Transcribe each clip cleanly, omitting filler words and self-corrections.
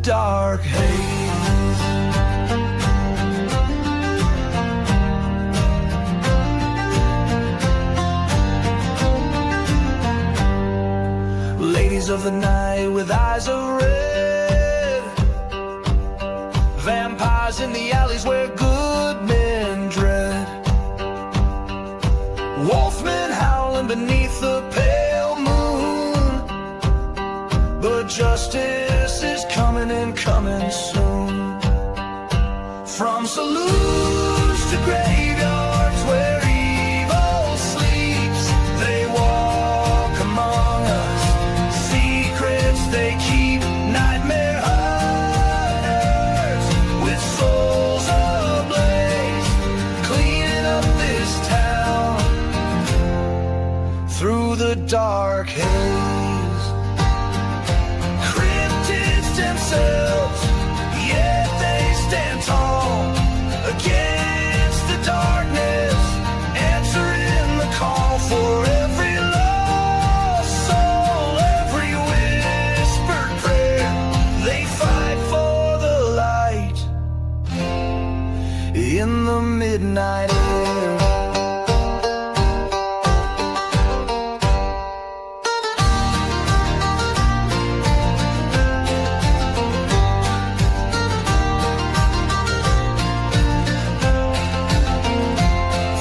dark haze. Ladies of the night with eyes of red, vampires in the alleys where good men dread, wolfmen howling beneath the pale moon. But justice is coming and coming soon. From saloons to graveyards where evil sleeps, they walk among us. Secrets they keep, nightmare hunters with souls ablaze, cleaning up this town through the dark haze. Cryptids themselves, yet they stand tall against the darkness, answering the call for every lost soul, every whispered prayer. They fight for the light in the midnight air.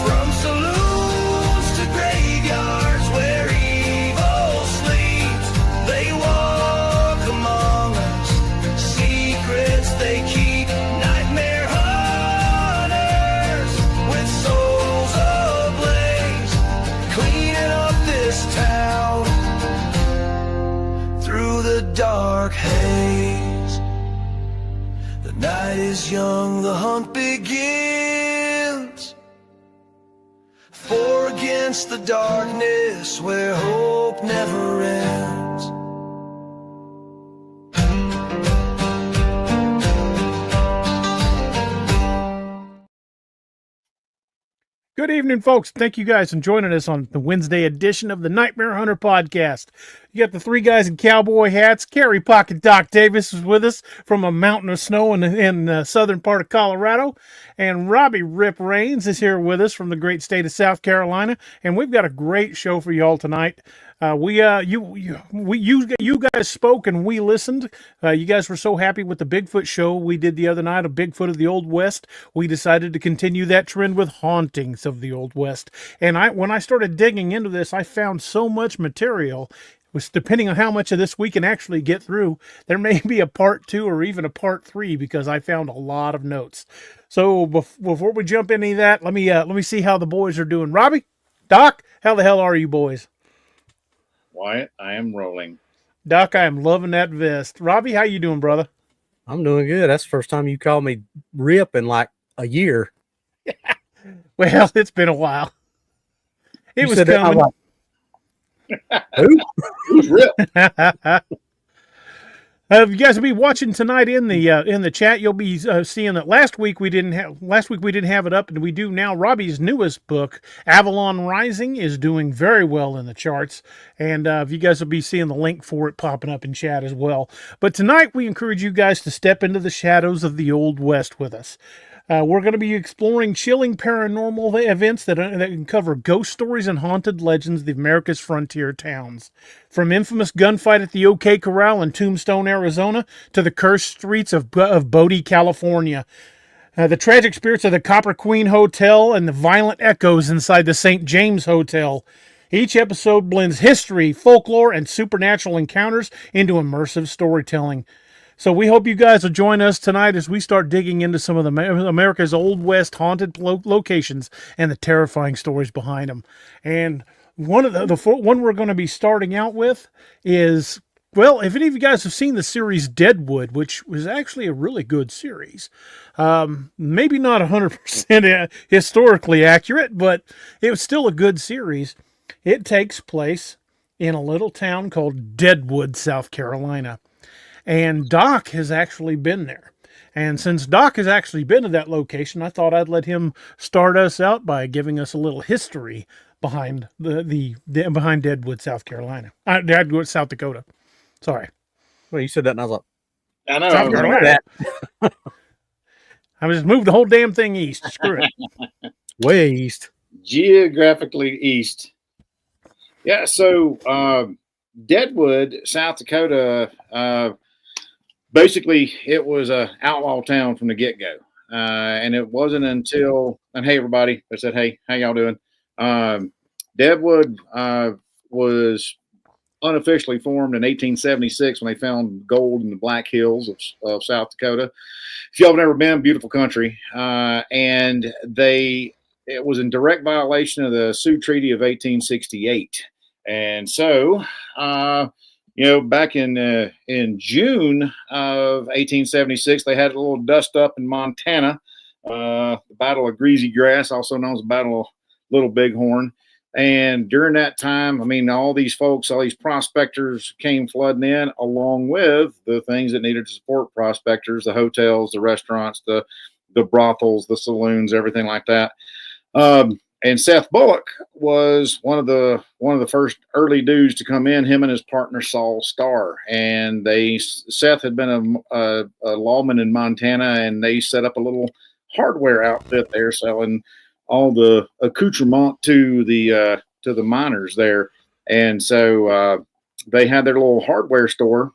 From saloons to graveyards where evil sleeps, they walk among us. Secrets they keep, nightmare hunters with souls ablaze, cleaning up this town through the dark haze. The night is young, the hunt begins. For against the darkness where hope never ends. Good evening, folks. Thank you guys for joining us on the Wednesday edition of the Nightmare Hunter podcast. You got the three guys in cowboy hats. Carrie Pocket Doc Davis is with us from a mountain of snow in the southern part of Colorado. And Robbie Rip Rains is here with us from the great state of South Carolina. And we've got a great show for you all tonight. You guys spoke and we listened. You guys were so happy with the Bigfoot show we did the other night of Bigfoot of the Old West. We decided to continue that trend with hauntings of the Old West. And when I started digging into this, I found so much material. Which, depending on how much of this we can actually get through, there may be a part 2 or even a part 3 because I found a lot of notes. So before we jump into that, let me see how the boys are doing. Robbie, Doc, how the hell are you boys? Wyatt, I am rolling. Doc, I am loving that vest. Robbie, how you doing, brother? I'm doing good. That's the first time you called me Rip in like a year. Well, it's been a while. It You was said that, I'm coming. like, who? Who's Rip? You guys will be watching tonight in the chat. You'll be seeing that last week we didn't have it up, and we do now. Robbie's newest book, Avalon Rising, is doing very well in the charts, and you guys will be seeing the link for it popping up in chat as well. But tonight we encourage you guys to step into the shadows of the Old West with us. We're going to be exploring chilling paranormal events that can cover ghost stories and haunted legends of America's frontier towns. From infamous gunfight at the OK Corral in Tombstone, Arizona, to the cursed streets of Bodie, California. The tragic spirits of the Copper Queen Hotel and the violent echoes inside the St. James Hotel. Each episode blends history, folklore, and supernatural encounters into immersive storytelling. So we hope you guys will join us tonight as we start digging into some of the America's Old West haunted locations and the terrifying stories behind them. And one of the one we're going to be starting out with is, well, if any of you guys have seen the series Deadwood, which was actually a really good series, maybe not 100% historically accurate, but it was still a good series. It takes place in a little town called Deadwood, South Carolina. And Doc has actually been there. And since Doc has actually been to that location, I thought I'd let him start us out by giving us a little history behind behind Deadwood, South Carolina. Deadwood, South Dakota. Sorry. Well, you said that, and I was like, I know. South I was like, Carolina. I just moved the whole damn thing east. Screw it. Way east. geographically east. Yeah. So Deadwood, South Dakota. Basically, it was a outlaw town from the get go, and it wasn't until and hey everybody, I said hey, how y'all doing? Deadwood was unofficially formed in 1876 when they found gold in the Black Hills of South Dakota. If y'all have never been, beautiful country, and it was in direct violation of the Sioux Treaty of 1868, and so. Back in June of 1876, they had a little dust up in Montana, the Battle of Greasy Grass, also known as the Battle of Little Bighorn. And during that time, I mean, all these folks, all these prospectors came flooding in, along with the things that needed to support prospectors: the hotels, the restaurants, the brothels, the saloons, everything like that. And Seth Bullock was one of the first early dudes to come in. Him and his partner Saul Starr, and Seth had been a lawman in Montana, and they set up a little hardware outfit there, selling all the accoutrement to the miners there. And so they had their little hardware store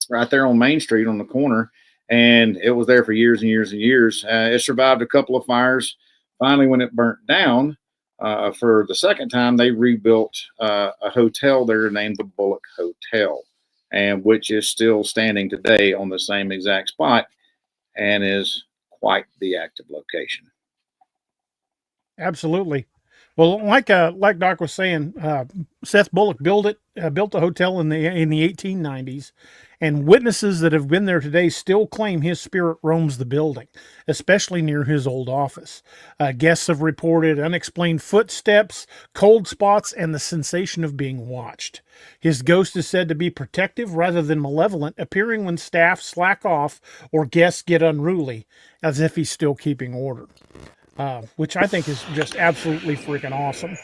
right there on Main Street on the corner, and it was there for years and years and years. It survived a couple of fires. Finally, when it burnt down, for the second time, they rebuilt a hotel there named the Bullock Hotel, and which is still standing today on the same exact spot and is quite the active location. Absolutely. Well, like Doc was saying, Seth Bullock built the hotel in the 1890s, and witnesses that have been there today still claim his spirit roams the building, especially near his old office. Guests have reported unexplained footsteps, cold spots, and the sensation of being watched. His ghost is said to be protective rather than malevolent, appearing when staff slack off or guests get unruly, as if he's still keeping order. Which I think is just absolutely freaking awesome.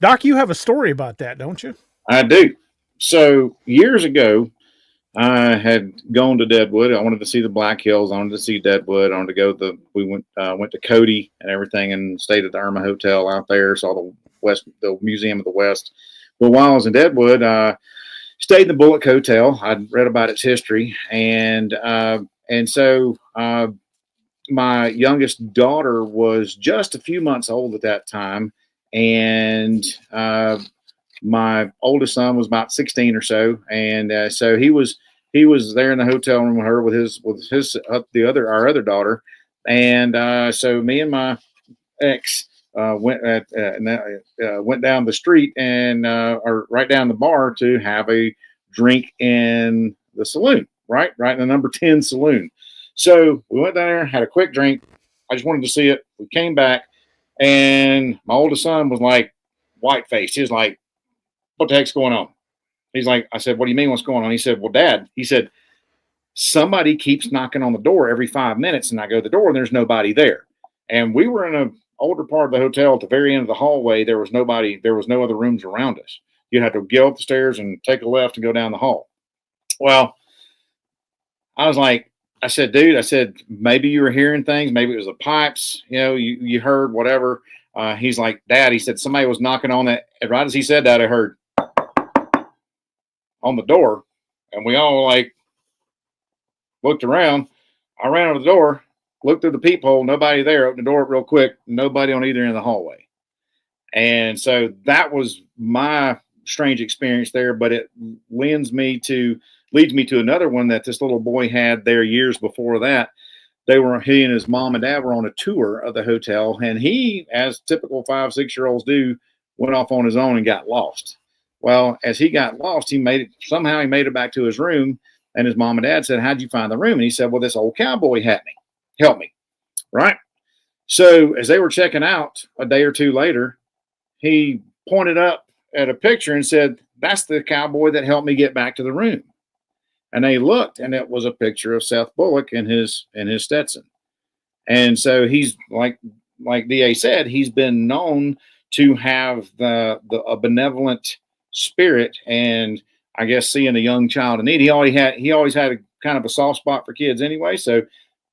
Doc, you have a story about that, don't you? I do. So years ago, I had gone to Deadwood. I wanted to see the Black Hills. I wanted to see Deadwood. I wanted to go we went to Cody and everything, and stayed at the Irma Hotel out there. Saw the Museum of the West. But while I was in Deadwood, stayed in the Bullock Hotel. I'd read about its history, and so. My youngest daughter was just a few months old at that time, and my oldest son was about 16 or so, and so he was there in the hotel room with her our other daughter, and so me and my ex went down the street or right down the bar to have a drink in the saloon, right in the number 10 saloon. So we went down there, had a quick drink. I just wanted to see it. We came back, and my oldest son was like white-faced. He was like, what the heck's going on? He's like, I said, what do you mean what's going on? He said, well, Dad, he said, somebody keeps knocking on the door every 5 minutes, and I go to the door, and there's nobody there. And we were in an older part of the hotel at the very end of the hallway. There was nobody. There was no other rooms around us. You had to go up the stairs and take a left and go down the hall. Well, I was like, I said, dude, maybe you were hearing things. Maybe it was the pipes, you heard whatever. He's like, Dad, he said, somebody was knocking on that. And right as he said that, I heard on the door, and we all like looked around. I ran over the door, looked through the peephole, nobody there, opened the door up real quick, nobody on either end of the hallway. And so that was my strange experience there, but it leads me to another one that this little boy had there years before that. He and his mom and dad were on a tour of the hotel, and he, as typical 5-6-year-olds do, went off on his own and got lost. Well, as he got lost, he made it back to his room, and his mom and dad said, how'd you find the room? And he said, well, this old cowboy helped me. Right. So as they were checking out a day or two later, he pointed up at a picture and said, that's the cowboy that helped me get back to the room. And they looked, and it was a picture of Seth Bullock in his Stetson. And so he's like DA said, he's been known to have a benevolent spirit. And I guess seeing a young child in need, he always had a kind of a soft spot for kids anyway. So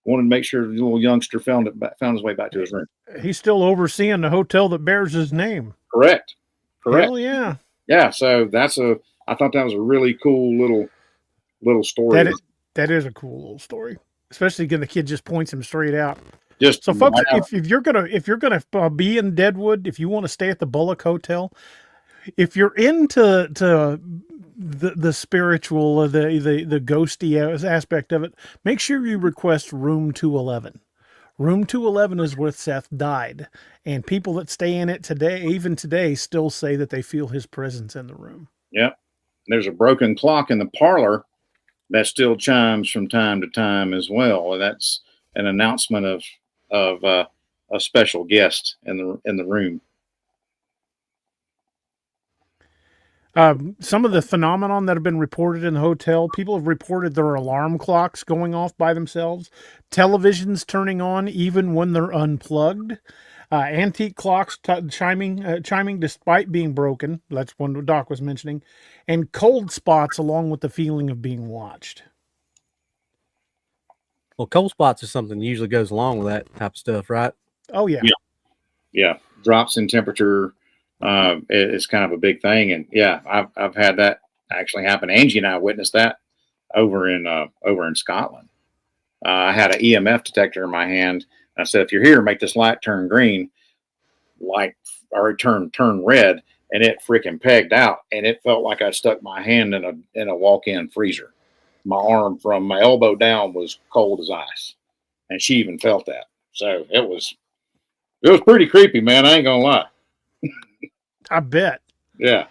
wanted to make sure the little youngster found his way back to his room. He's still overseeing the hotel that bears his name. Correct. Hell yeah. Yeah. So I thought that was a really cool little story. That is a cool little story, especially when the kid just points him straight out. Just so, folks, if you're gonna be in Deadwood, if you want to stay at the Bullock Hotel, if you're into the spiritual or the ghosty aspect of it, make sure you request room 211. Room 211 is where Seth died, and people that stay in it today, even today, still say that they feel his presence in the room. Yep. There's a broken clock in the parlor that still chimes from time to time as well. And that's an announcement of a special guest in the room. Some of the phenomenon that have been reported in the hotel, people have reported their alarm clocks going off by themselves, televisions turning on even when they're unplugged, antique clocks chiming despite being broken. That's one Doc was mentioning, and cold spots along with the feeling of being watched. Well, cold spots is something that usually goes along with that type of stuff, right? Oh yeah. Yeah. Drops in temperature. It's kind of a big thing, and yeah, I've had that actually happen. Angie and I witnessed that over in Scotland. I had an EMF detector in my hand. And I said, if you're here, make this light turn green, or turn red, and it freaking pegged out, and it felt like I stuck my hand in a walk-in freezer. My arm from my elbow down was cold as ice, and she even felt that. So it was pretty creepy, man. I ain't gonna lie. I bet. Yeah.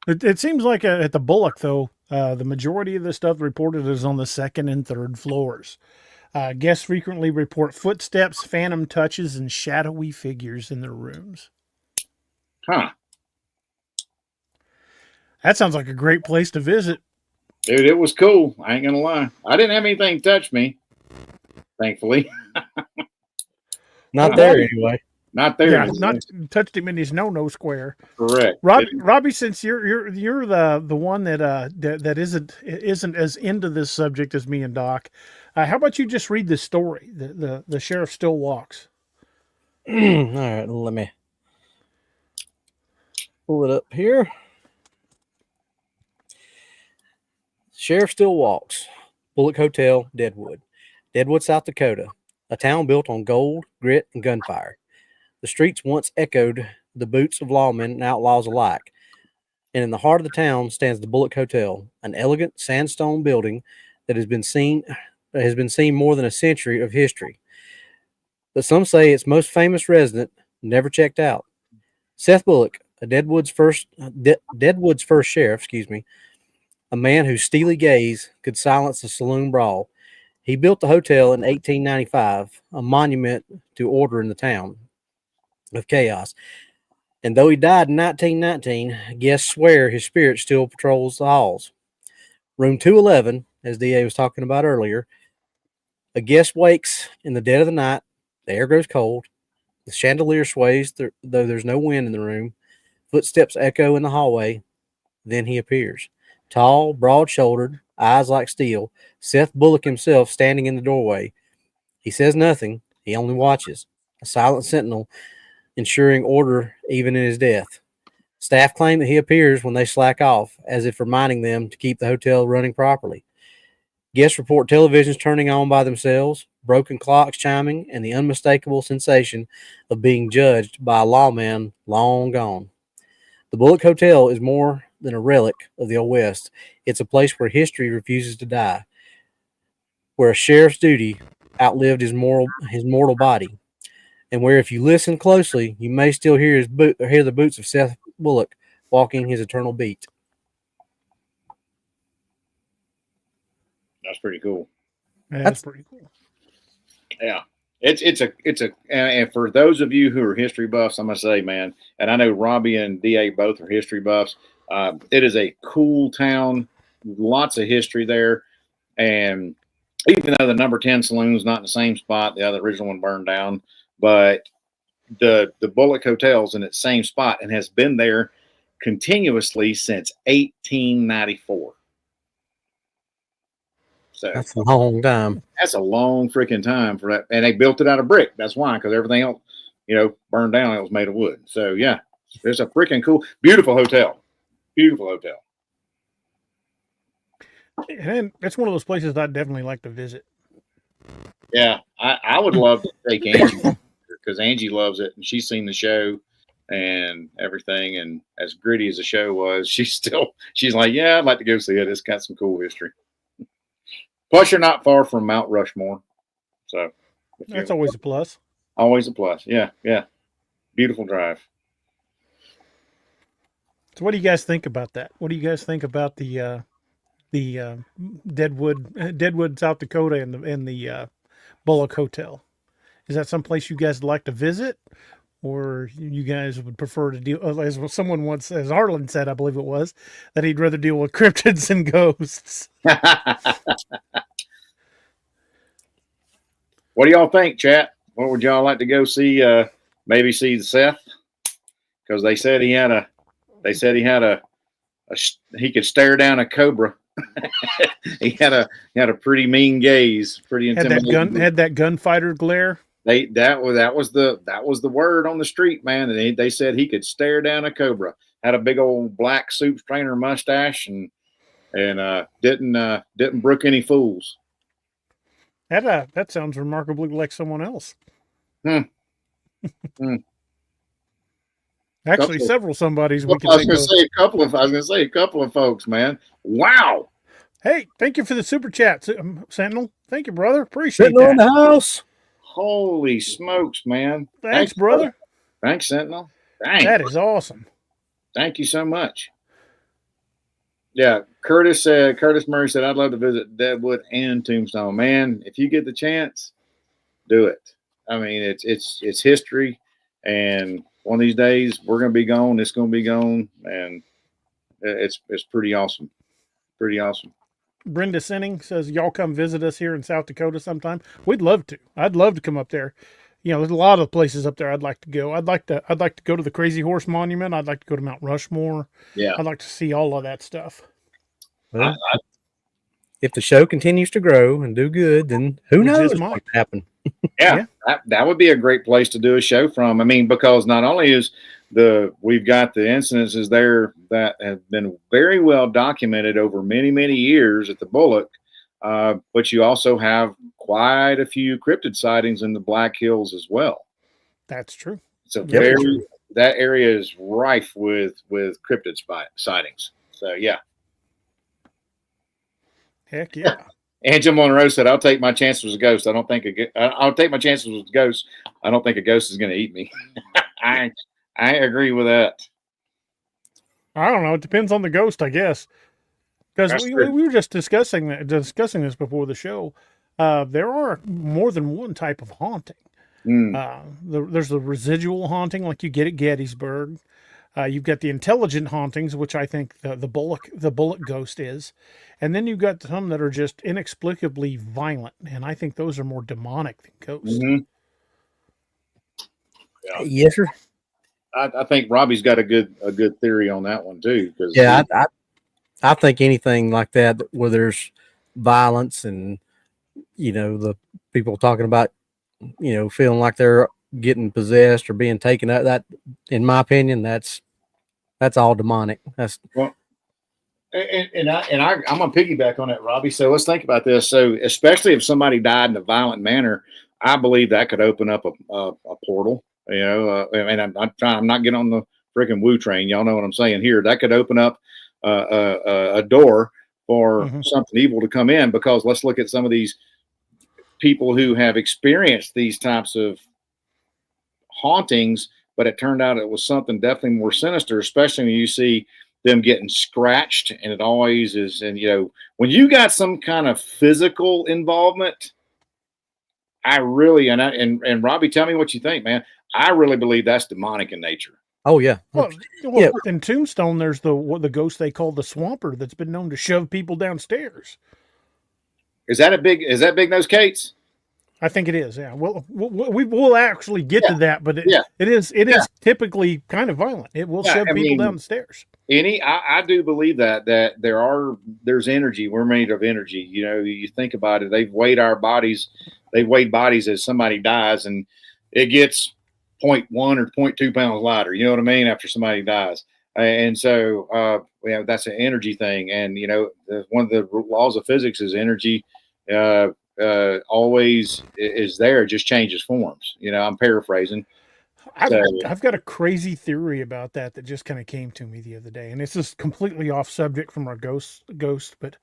It seems like at the Bullock, though, the majority of the stuff reported is on the second and third floors. Guests frequently report footsteps, phantom touches, and shadowy figures in their rooms. Huh. That sounds like a great place to visit. Dude, it was cool. I ain't gonna lie. I didn't have anything touch me, thankfully. Not there anyway. Not there. Yeah, not touched him in his no Correct. Robbie, since you're the one that isn't as into this subject as me and Doc, how about you just read the story? The sheriff still walks. All right, let me pull it up here. Sheriff still walks. Bullock Hotel, Deadwood, South Dakota, a town built on gold, grit, and gunfire. The streets once echoed the boots of lawmen and outlaws alike, and in the heart of the town stands the Bullock Hotel, an elegant sandstone building that has been seen more than a century of history. But some say its most famous resident never checked out. Seth Bullock, Deadwood's first sheriff, a man whose steely gaze could silence a saloon brawl. He built the hotel in 1895, a monument to order in the town of chaos. And though he died in 1919, guests swear his spirit still patrols the halls. Room 211, as DA was talking about earlier, a guest wakes in the dead of the night. The air grows cold. The chandelier sways, though there's no wind in the room. Footsteps echo in the hallway. Then he appears. Tall, broad-shouldered, eyes like steel, Seth Bullock himself standing in the doorway. He says nothing. He only watches, a silent sentinel, ensuring order even in his death. Staff claim that he appears when they slack off, as if reminding them to keep the hotel running properly. Guests report televisions turning on by themselves, broken clocks chiming, and the unmistakable sensation of being judged by a lawman long gone. The Bullock Hotel is more than a relic of the Old West. It's a place where history refuses to die, where a sheriff's duty outlived his mortal body, and where, if you listen closely, you may still hear the boots of Seth Bullock walking his eternal beat. That's pretty cool. Yeah, that's pretty cool. Yeah. And for those of you who are history buffs, I'm gonna say, man, and I know Robbie and DA both are history buffs. It is a cool town, lots of history there, and even though the number 10 saloon is not in the same spot, the other original one burned down, but the Bullock Hotel's in its same spot and has been there continuously since 1894. So That's a long time. that's a long freaking time for that. And they built it out of brick. That's why, because everything else, burned down. It was made of wood. So yeah, it's a freaking cool, beautiful hotel. Beautiful hotel. And it's one of those places that I'd definitely like to visit. Yeah, I would love to take Angie because Angie loves it and she's seen the show and everything. And as gritty as the show was, she's like, yeah, I'd like to go see it. It's got some cool history. Plus, you're not far from Mount Rushmore, so That's always a plus. Always a plus. Yeah, yeah. Beautiful drive. So, what do you guys think about that? What do you guys think about the Deadwood, South Dakota, and the Bullock Hotel? Is that someplace you guys would like to visit, or you guys would prefer to deal, as someone once, as Arlen said, I believe it was, that he'd rather deal with cryptids and ghosts? What do y'all think, chat? What would y'all like to go see? Maybe see Seth, because they said he could stare down a cobra. he had a pretty mean gaze, pretty intimidating. Had that gunfighter glare. That was the word on the street, man. And they said he could stare down a cobra. Had a big old black soup strainer mustache and didn't brook any fools. That sounds remarkably like someone else. Actually, several somebodies. I was going to say a couple of folks, man. Wow. Hey, thank you for the super chat, Sentinel. Thank you, brother. Appreciate Sentinel that. in the house. Holy smokes, man. Thanks, brother. Thanks, Sentinel. Dang. That is awesome. Thank you so much. Yeah, Curtis Murray said, I'd love to visit Deadwood and Tombstone. Man, if you get the chance, do it. I mean, it's history, and one of these days we're going to be gone. It's going to be gone, and it's pretty awesome. Pretty awesome. Brenda Sinning says, y'all come visit us here in South Dakota sometime. We'd love to. I'd love to come up there. There's a lot of places up there I'd like to go. I'd like to go to the Crazy Horse Monument. I'd like to go to Mount Rushmore. Yeah. I'd like to see all of that stuff. Well, if the show continues to grow and do good, then who knows what can happen. Yeah. That would be a great place to do a show from. I mean, because not only is we've got the incidences there that have been very well documented over many, many years at the Bullock, but you also have quite a few cryptid sightings in the Black Hills as well. That's true. So that area is rife with cryptid sightings. So yeah. Heck yeah. Angela Monroe said, "I'll take my chances with a ghost. I'll take my chances with a ghost. I don't think a ghost is going to eat me." I agree with that. I don't know. It depends on the ghost, I guess. Because we were just discussing this before the show. There are more than one type of haunting. There's the residual haunting, like you get at Gettysburg. You've got the intelligent hauntings, which I think the Bullock ghost is, and then you've got some that are just inexplicably violent, and I think those are more demonic than ghosts. Mm-hmm. Yeah. Yes, sir. I think Robbie's got a good theory on that one too. Yeah, I think anything like that where there's violence and the people talking about feeling like they're getting possessed or being taken out, that in my opinion that's all demonic. That's well, and I'm gonna piggyback on that, Robbie. So let's think about this. So especially if somebody died in a violent manner, I believe that could open up a portal. And I'm not getting on the freaking woo train. Y'all know what I'm saying here. That could open up a door for something evil to come in, because let's look at some of these people who have experienced these types of hauntings, but it turned out it was something definitely more sinister, especially when you see them getting scratched, and it always is. And when you got some kind of physical involvement, I really and Robbie, tell me what you think, man. I really believe that's demonic in nature. Oh yeah. Well, yeah. In Tombstone, there's the ghost they call the Swamper that's been known to shove people downstairs. Is that Big Nose Kate's? I think it is. Yeah. We'll actually get to that, but Yeah. it is typically kind of violent. It will shove people down the stairs. I do believe that there's energy. We're made of energy. You know, you think about it. They've weighed bodies as somebody dies, and it gets 0.1 or 0.2 pounds lighter. You know what I mean? After somebody dies. And so, that's an energy thing. And, you know, one of the laws of physics is energy always is there. It just changes forms. You know, I'm paraphrasing. I've got a crazy theory about that just kind of came to me the other day. And this is completely off subject from our ghost, but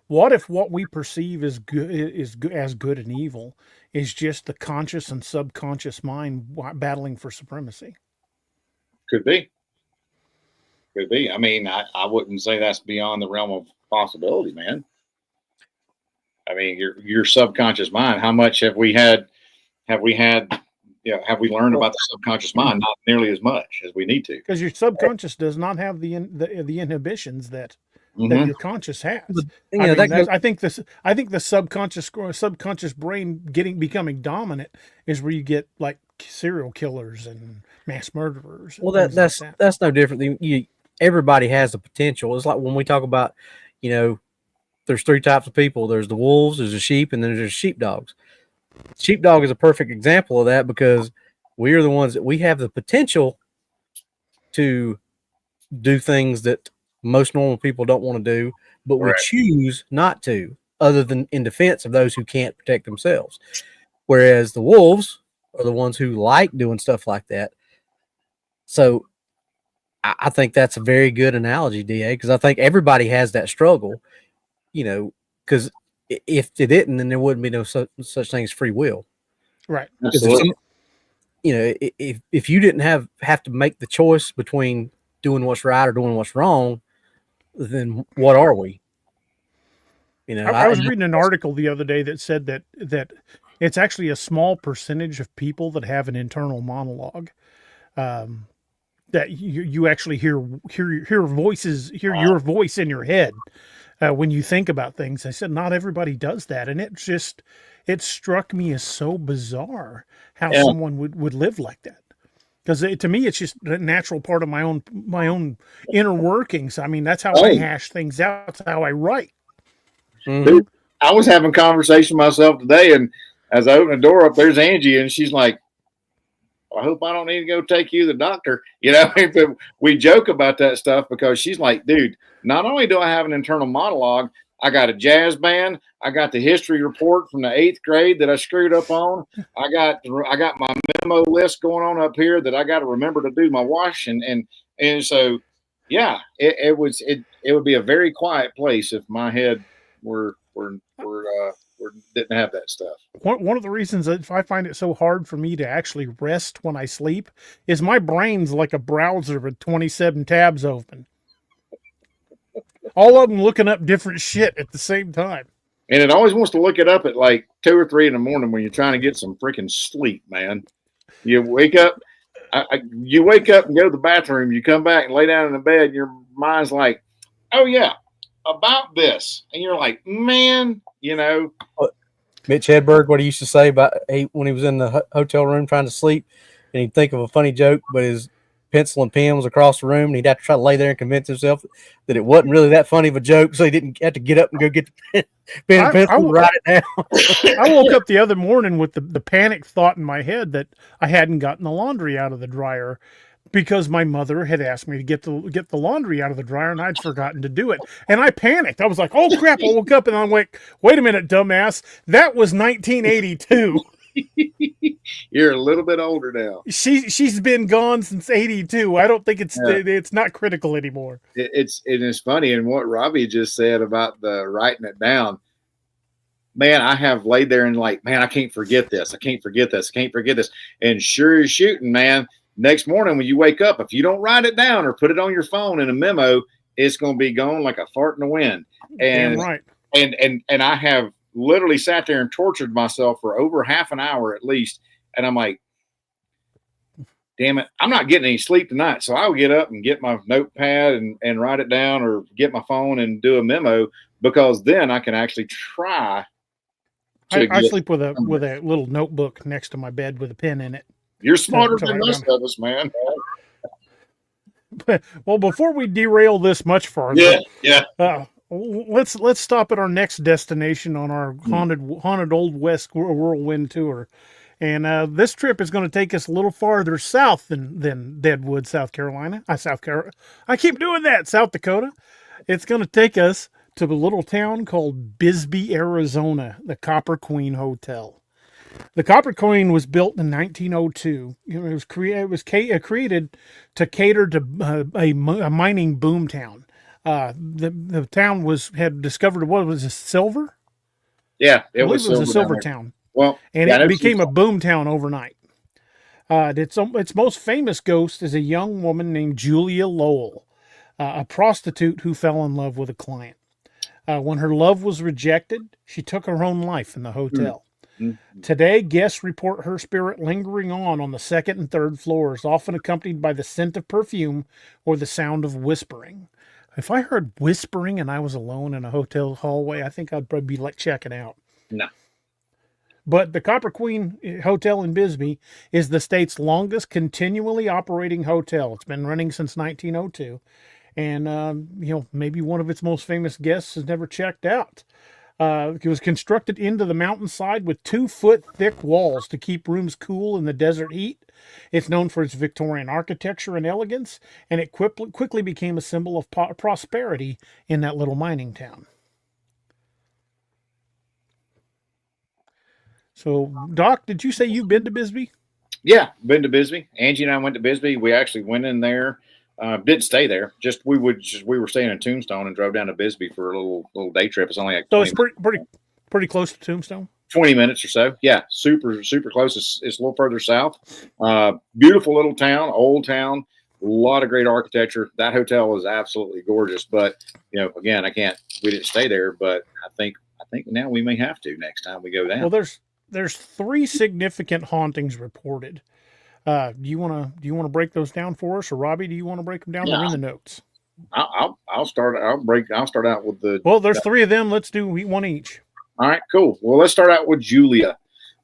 what if what we perceive as good and evil is just the conscious and subconscious mind battling for supremacy? Could be. I mean, I wouldn't say that's beyond the realm of possibility, man. I mean, your subconscious mind. How much have we learned about the subconscious mind? Not nearly as much as we need to. Because your subconscious does not have the inhibitions that your conscious has. I think the subconscious brain becoming dominant is where you get like serial killers and mass murderers. Well, that's no different. Everybody has the potential. It's like when we talk about, you know, there's three types of people. There's the wolves, there's the sheep, and then there's sheepdogs. Sheepdog is a perfect example of that because we are the ones that we have the potential to do things that most normal people don't want to do, but we choose not to, other than in defense of those who can't protect themselves. Whereas the wolves are the ones who like doing stuff like that. So I think that's a very good analogy, DA, because I think everybody has that struggle, you know, because if it didn't, then there wouldn't be no such thing as free will. Right. If you didn't have to make the choice between doing what's right or doing what's wrong, then what are we? You know, I was reading an article the other day that said that it's actually a small percentage of people that have an internal monologue. That you actually hear voices, hear your voice in your head when you think about things. I said not everybody does that, and it struck me as so bizarre how someone would live like that. Because to me, it's just a natural part of my own inner workings. I mean, that's how I hash things out. That's how I write. Mm-hmm. Dude, I was having a conversation myself today, and as I open the door up, there's Angie, and she's like, I hope I don't need to go take you to the doctor. You know, we joke about that stuff because she's like, dude, not only do I have an internal monologue, I got a jazz band. I got the history report from the 8th grade that I screwed up on. I got my memo list going on up here that I got to remember to do my wash. And so, yeah, it would be a very quiet place if my head didn't have that stuff. One of the reasons that I find it so hard for me to actually rest when I sleep is my brain's like a browser with 27 tabs open. All of them looking up different shit at the same time. And it always wants to look it up at like 2 or 3 in the morning when you're trying to get some freaking sleep, man. You wake up, you wake up and go to the bathroom. You come back and lay down in the bed. And your mind's like, oh yeah, about this, and you're like, man, you know. Mitch Hedberg, what he used to say about when he was in the hotel room trying to sleep, and he'd think of a funny joke, but his pencil and pen was across the room, and he'd have to try to lay there and convince himself that it wasn't really that funny of a joke, so he didn't have to get up and go get the pen and pencil and write it down. I woke up the other morning with the panic thought in my head that I hadn't gotten the laundry out of the dryer because my mother had asked me to get the laundry out of the dryer, and I'd forgotten to do it. And I panicked. I was like, oh, crap. I woke up, and I'm like, wait a minute, dumbass. That was 1982. You're a little bit older now. She's been gone since 82. I don't think it's not critical anymore. It's funny, and what Robbie just said about the writing it down. Man, I have laid there and like, man, I can't forget this. I can't forget this. I can't forget this. And sure as shooting, man, next morning when you wake up, if you don't write it down or put it on your phone in a memo, it's going to be gone like a fart in the wind. And damn right. And I have literally sat there and tortured myself for over half an hour at least. And I'm like, damn it, I'm not getting any sleep tonight. So I'll get up and get my notepad and write it down, or get my phone and do a memo, because then I can actually try I sleep with a little notebook next to my bed with a pen in it. You're smarter to than write most down. of us, man. Well, before we derail this much farther, Yeah. let's stop at our next destination on our haunted Old West whirlwind tour. And this trip is going to take us a little farther south than Deadwood, South Carolina. I keep doing that, South Dakota. It's going to take us to a little town called Bisbee, Arizona, the Copper Queen Hotel. The Copper Queen was built in 1902. It was created to cater to a mining boom town. The town had discovered what was it, silver? Yeah, I believe it was a silver town. Well, and it became a boom town overnight. Its most famous ghost is a young woman named Julia Lowell, a prostitute who fell in love with a client. When her love was rejected, she took her own life in the hotel. Today, guests report her spirit lingering on the second and third floors, often accompanied by the scent of perfume or the sound of whispering. If I heard whispering and I was alone in a hotel hallway, I think I'd probably be like checking out. No. But the Copper Queen Hotel in Bisbee is the state's longest continually operating hotel. It's been running since 1902. And, maybe one of its most famous guests has never checked out. It was constructed into the mountainside with 2-foot thick walls to keep rooms cool in the desert heat. It's known for its Victorian architecture and elegance, and it quickly became a symbol of prosperity in that little mining town. So, Doc, did you say you've been to Bisbee? Yeah, been to Bisbee. Angie and I went to Bisbee. We actually went in there. Didn't stay there. We were staying in Tombstone and drove down to Bisbee for a little day trip. It's only like so it's pretty close to Tombstone. 20 minutes or so. Yeah, super close. It's a little further south. Beautiful little town, old town. A lot of great architecture. That hotel is absolutely gorgeous. But again, we didn't stay there. But I think now we may have to next time we go down. Well, there's 3 significant hauntings reported. Do you want to break those down for us, or Robbie? Do you want to break them down? They're in the notes. I'll start out with the. Well, there's 3 of them. Let's do one each. All right, cool. Well, let's start out with Julia.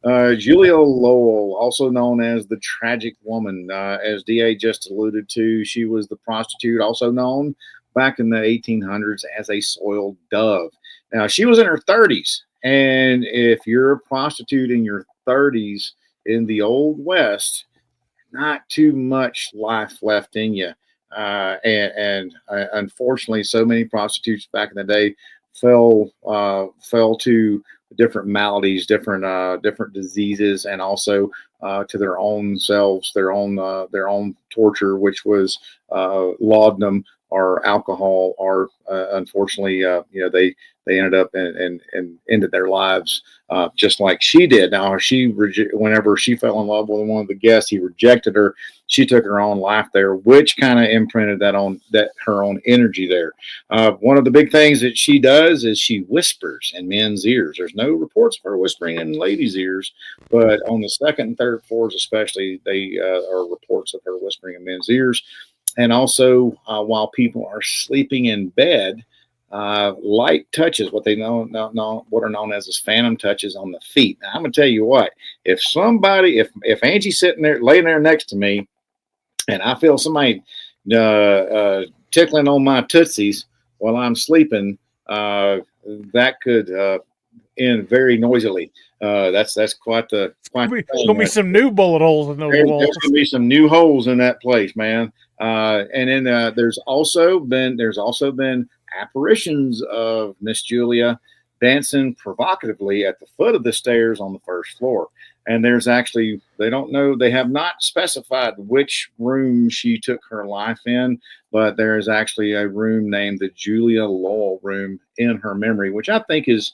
Julia Lowell, also known as the Tragic Woman, as DA just alluded to, she was the prostitute, also known back in the 1800s as a soiled dove. Now, she was in her 30s, and if you're a prostitute in your 30s in the Old West, not too much life left in you. And unfortunately, so many prostitutes back in the day fell to different maladies, different diseases, and also to their own selves, their own torture, which was laudanum or alcohol, or unfortunately, they ended up and ended their lives just like she did. Now, whenever she fell in love with one of the guests, he rejected her. She took her own life there, which kind of imprinted her own energy there. One of the big things that she does is she whispers in men's ears. There's no reports of her whispering in ladies' ears, but on the second and third floors, especially, they are reports of her whispering in men's ears. And also, while people are sleeping in bed, light touches, what are known as phantom touches on the feet. Now, I'm gonna tell you what: if Angie's sitting there, laying there next to me, and I feel somebody tickling on my tootsies while I'm sleeping, that could end very noisily. That's quite the. There's gonna be some new bullet holes in those walls. There's gonna be some new holes in that place, man. And then there's also been apparitions of Miss Julia dancing provocatively at the foot of the stairs on the first floor. And there's actually, they have not specified which room she took her life in, but there is actually a room named the Julia Lowell room in her memory, which I think is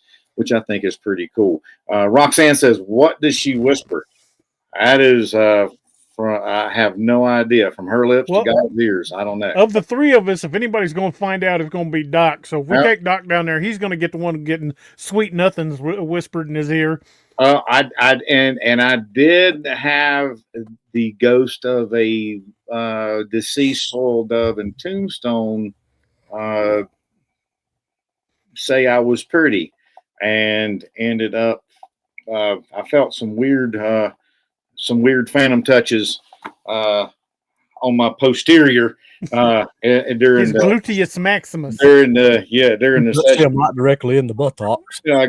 pretty cool. Roxanne says, "What does she whisper?" That is, I have no idea. From her lips to God's ears, I don't know. Of the 3 of us, if anybody's going to find out, it's going to be Doc. So if we take Doc down there, he's going to get the one getting sweet nothings whispered in his ear. I did have the ghost of a deceased soiled dove in Tombstone say I was pretty, and ended up I felt some weird phantom touches on my posterior during His gluteus maximus. during the Touched him session. not directly in the buttocks. You know, I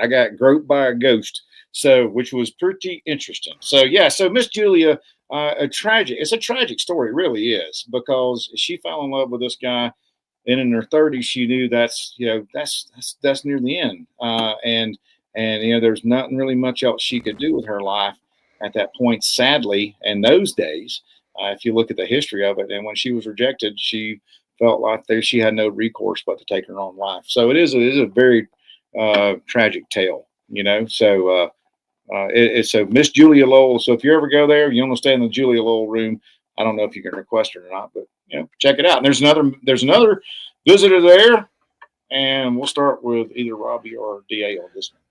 got groped by a ghost, so which was pretty interesting. So yeah, so Miss Julia, it's a tragic story, it really is, because she fell in love with this guy, and in her 30s, she knew that's near the end, and there's nothing really much else she could do with her life at that point. Sadly, in those days, if you look at the history of it, and when she was rejected, she felt like she had no recourse but to take her own life. So it is a very tragic tale, So it's a Miss Julia Lowell. So if you ever go there, you want to stay in the Julia Lowell room. I don't know if you can request her or not, but check it out. And there's another visitor there, and we'll start with either Robbie or DA on this one.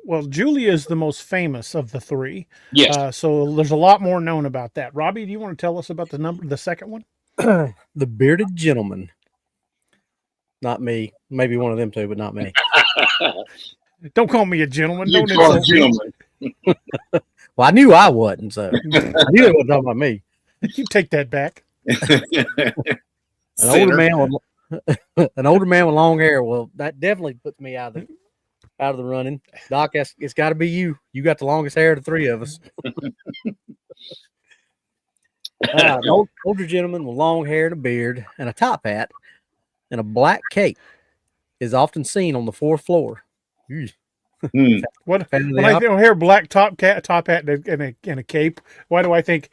Well, Julia is the most famous of the three. Yes. So there's a lot more known about that. Robbie, do you want to tell us about the second one? The Bearded Gentleman. Not me. Maybe one of them two, but not me. Don't call me a gentleman. You Don't call a insult me. gentleman. Well, I knew I wasn't, so I knew it wasn't talking about me. You take that back. An older man with long hair. Well, that definitely puts me out of the running. Doc, it's got to be you. You got the longest hair of the three of us. An older gentleman with long hair and a beard and a top hat and a black cape is often seen on the fourth floor. When I hear black top hat and a cape, why do I think?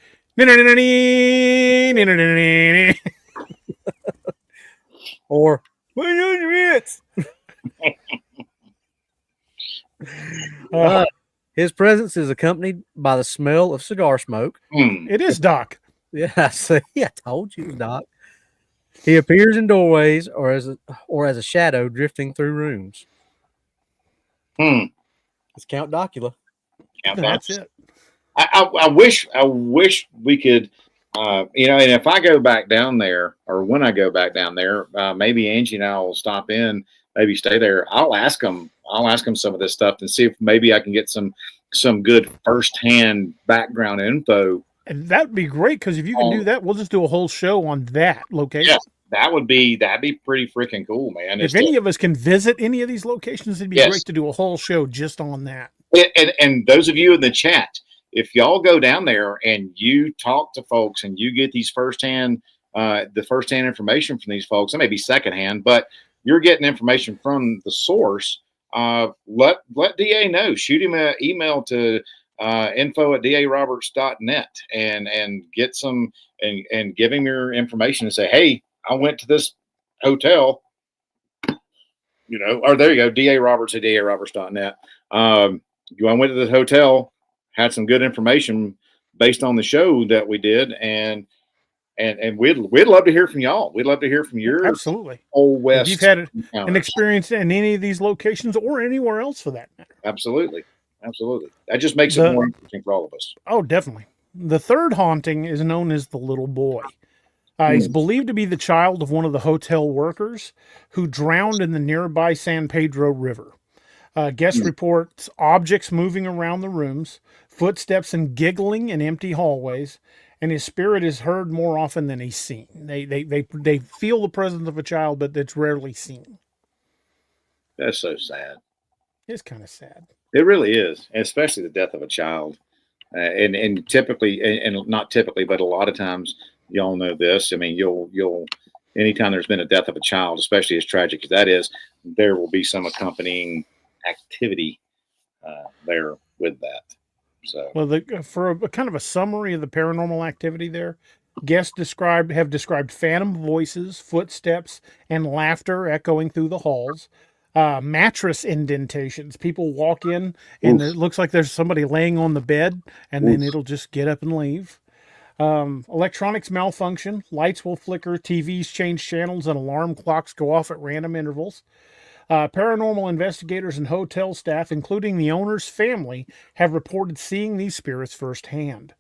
Or his presence is accompanied by the smell of cigar smoke. It is Doc. Yeah, see, I told you, Doc. He appears in doorways or as a shadow drifting through rooms. It's Count Docula. That's it. I wish we could, and if I go back down there, or when I go back down there, maybe Angie and I will stop in, maybe stay there. I'll ask them some of this stuff and see if maybe I can get some good firsthand background info. And that'd be great, because if you can do that, we'll just do a whole show on that location. Yeah, that'd be pretty freaking cool, man. If any of us can visit any of these locations, it'd be great to do a whole show just on that. And those of you in the chat, if y'all go down there and you talk to folks and you get these firsthand information from these folks, it may be secondhand, but you're getting information from the source. Let DA know. Shoot him an email to info@daroberts.net and get some and give him your information and say, hey, I went to this hotel, or there you go, daroberts@daroberts.net. I went to this hotel, had some good information based on the show that we did, and we'd love to hear from y'all. We'd love to hear from your absolutely Old West. If you've had an experience in any of these locations or anywhere else for that matter. Absolutely. That just makes it more interesting for all of us. Oh, definitely. The third haunting is known as the Little Boy. He's believed to be the child of one of the hotel workers who drowned in the nearby San Pedro River. Guest reports objects moving around the rooms, footsteps and giggling in empty hallways, and his spirit is heard more often than he's seen. They feel the presence of a child, but it's rarely seen. That's so sad. It's kind of sad. It really is, especially the death of a child. And typically, and not typically, but a lot of times, y'all know this. I mean, you'll anytime there's been a death of a child, especially as tragic as that is, there will be some accompanying activity there with that. So, well, for a kind of a summary of the paranormal activity there, guests have described phantom voices, footsteps, and laughter echoing through the halls. Mattress indentations. People walk in and it looks like there's somebody laying on the bed, and then it'll just get up and leave. Electronics malfunction. Lights will flicker. TVs change channels, and alarm clocks go off at random intervals. Paranormal investigators and hotel staff, including the owner's family, have reported seeing these spirits firsthand.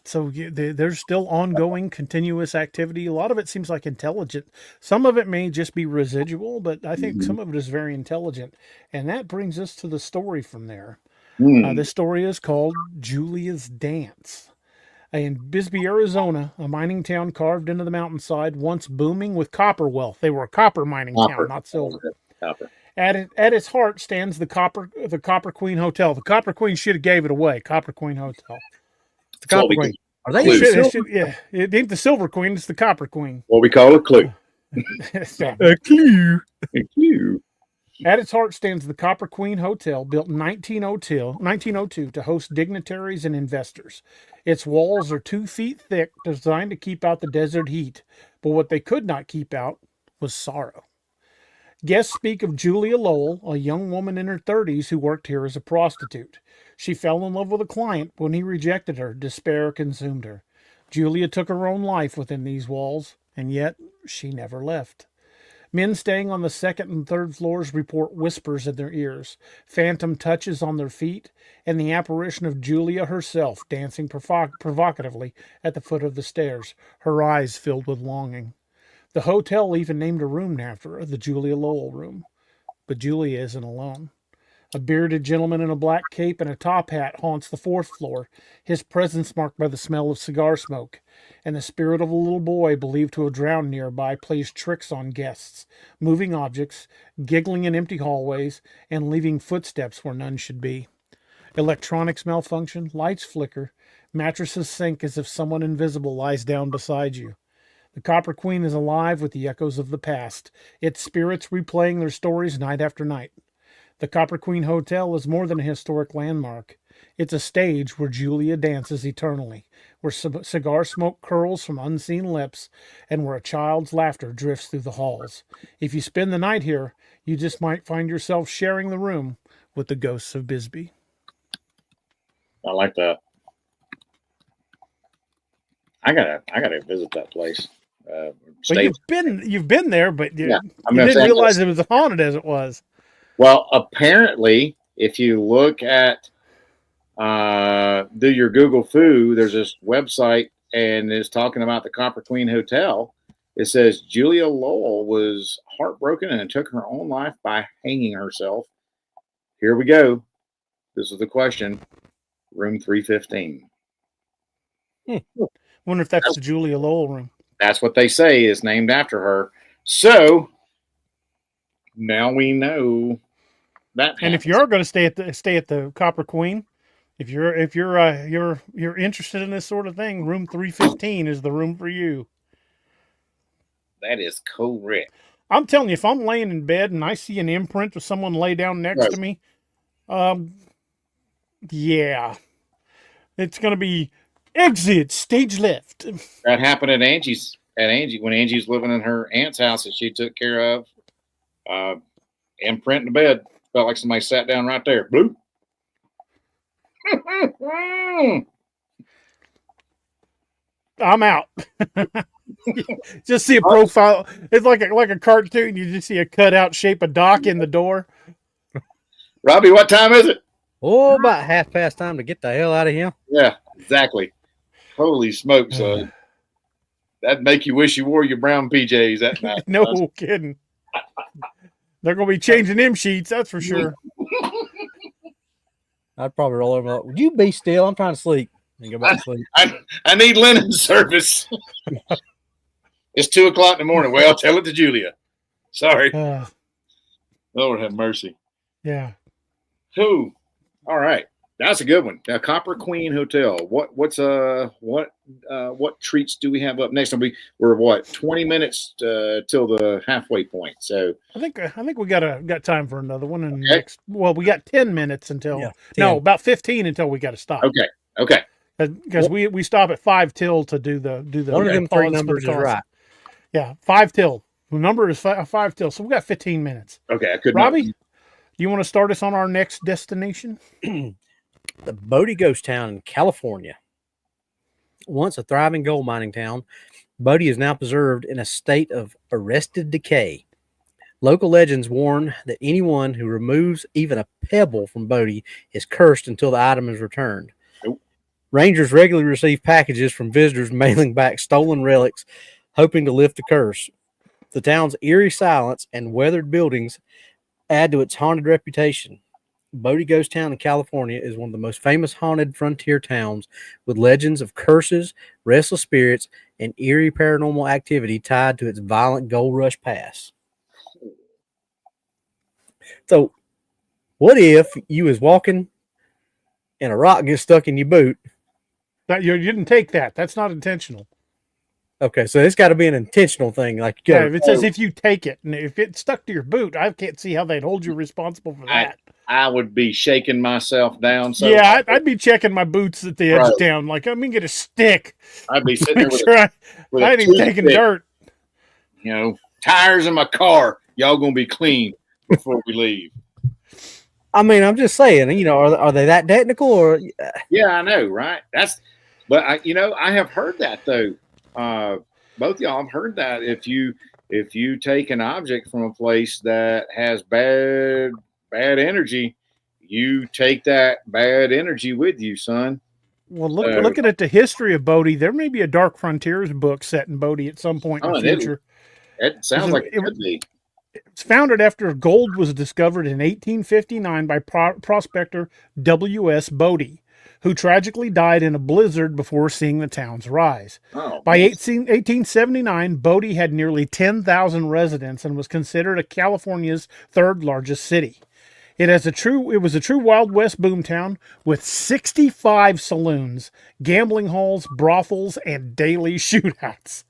So there's still ongoing, continuous activity. A lot of it seems like intelligent. Some of it may just be residual, but I think some of it is very intelligent. And that brings us to the story from there. This story is called Julia's Dance. In Bisbee, Arizona, a mining town carved into the mountainside, once booming with copper wealth. They were a copper mining town, not silver. Copper. At its heart stands the Copper Queen Hotel. The Copper Queen should have gave it away. Copper Queen Hotel. The Copper Queen. Are they yeah, it ain't the Silver Queen. It's the Copper Queen. What we call a clue. A clue. A clue. At its heart stands the Copper Queen Hotel, built in 1902 to host dignitaries and investors. Its walls are 2 feet thick, designed to keep out the desert heat. But what they could not keep out was sorrow. Guests speak of Julia Lowell, a young woman in her 30s who worked here as a prostitute. She fell in love with a client. When he rejected her, despair consumed her. Julia took her own life within these walls, and yet she never left. Men staying on the 2nd and 3rd floors report whispers in their ears, phantom touches on their feet, and the apparition of Julia herself dancing provocatively at the foot of the stairs, her eyes filled with longing. The hotel even named a room after her, the Julia Lowell room. But Julia isn't alone. A bearded gentleman in a black cape and a top hat haunts the 4th floor, his presence marked by the smell of cigar smoke. And the spirit of a little boy believed to have drowned nearby plays tricks on guests, moving objects, giggling in empty hallways, and leaving footsteps where none should be. Electronics malfunction, lights flicker, mattresses sink as if someone invisible lies down beside you. The Copper Queen is alive with the echoes of the past, its spirits replaying their stories night after night. The Copper Queen Hotel is more than a historic landmark. It's a stage where Julia dances eternally, where cigar smoke curls from unseen lips, and where a child's laughter drifts through the halls. If you spend the night here, you just might find yourself sharing the room with the ghosts of Bisbee. I like that. I gotta visit that place. Well, you've been there, but you didn't realize it was haunted as it was. Well, apparently, if you look at do your Google Foo, there's this website and it's talking about the Copper Queen Hotel. It says Julia Lowell was heartbroken and took her own life by hanging herself. Here we go. This is the question. Room 315. Wonder if that's the Julia Lowell room. That's what they say is named after her. So now we know that. And if you're going to stay at the Copper Queen, if you're interested in this sort of thing, room 315 is the room for you. That is correct. I'm telling you, if I'm laying in bed and I see an imprint of someone lay down next to me, yeah, it's going to be exit stage left. That happened at Angie's. When Angie's living in her aunt's house that she took care of. Imprint in the bed. Felt like somebody sat down right there. Bloop. I'm out. Just see a profile. It's like a cartoon. You just see a cutout shape of Doc in the door. Robbie, what time is it? Oh, about 1/2 time to get the hell out of here. Yeah, exactly. Holy smokes, son. That'd make you wish you wore your brown PJs that night. No kidding. They're going to be changing them sheets, that's for sure. I'd probably roll over like, would you be still? I'm trying to sleep. And go back to sleep. I need linen service. It's 2:00 in the morning. Well, tell it to Julia. Sorry. Lord have mercy. Yeah. Who? All right. That's a good one. The Copper Queen Hotel. What treats do we have up next? We're what, 20 minutes till the halfway point. So I think we got time for another one. And we got 10 minutes until 10. About 15 until we got to stop. Okay. Because we stop at 5 till to do the one of them three numbers is right. Yeah, 5 till. The number is 5 till. So we got 15 minutes. Okay, I could. Robbie, do you want to start us on our next destination? The Bodie Ghost Town in California. Once a thriving gold mining town, Bodie is now preserved in a state of arrested decay. Local legends warn that anyone who removes even a pebble from Bodie is cursed until the item is returned. Nope. Rangers regularly receive packages from visitors mailing back stolen relics, hoping to lift the curse. The town's eerie silence and weathered buildings add to its haunted reputation. Bodie Ghost Town in California is one of the most famous haunted frontier towns, with legends of curses, restless spirits, and eerie paranormal activity tied to its violent gold rush past. So, what if you was walking and a rock gets stuck in your boot? That you didn't take that. That's not intentional. Okay, so it's got to be an intentional thing. Like, you Yeah, gotta, if it says if you take it, and if it stuck to your boot, I can't see how they'd hold you responsible for that. I would be shaking myself down. So yeah, I'd be checking my boots at the edge Right. of town. Like, I'm going to get a stick. I'd be sitting there Make with, sure I with a ain't even taking toothpick, dirt. you know, tires in my car. Y'all gonna be clean before we leave. I mean, I'm just saying, you know, are they that technical or? Yeah, I know, right? But I have heard that though. Both y'all have heard that if you take an object from a place that has bad energy, you take that bad energy with you, son. Well, looking at the history of Bodie, there may be a Dark Frontiers book set in Bodie at some point in the future. It sounds like it could be. It's founded after gold was discovered in 1859 by prospector W.S. Bodie, who tragically died in a blizzard before seeing the town's rise. Oh, By 1879, Bodie had nearly 10,000 residents and was considered California's third largest city. It was a true Wild West boomtown with 65 saloons, gambling halls, brothels, and daily shootouts.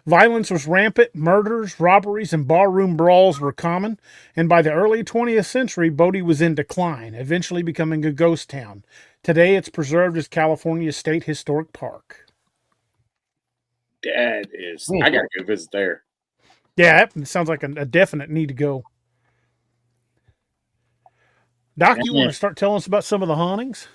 Violence was rampant, murders, robberies, and barroom brawls were common, and by the early 20th century, Bodie was in decline, eventually becoming a ghost town. Today, it's preserved as California's State Historic Park. I gotta go visit there. Yeah, that sounds like a definite need to go. Doc, you want to start telling us about some of the hauntings?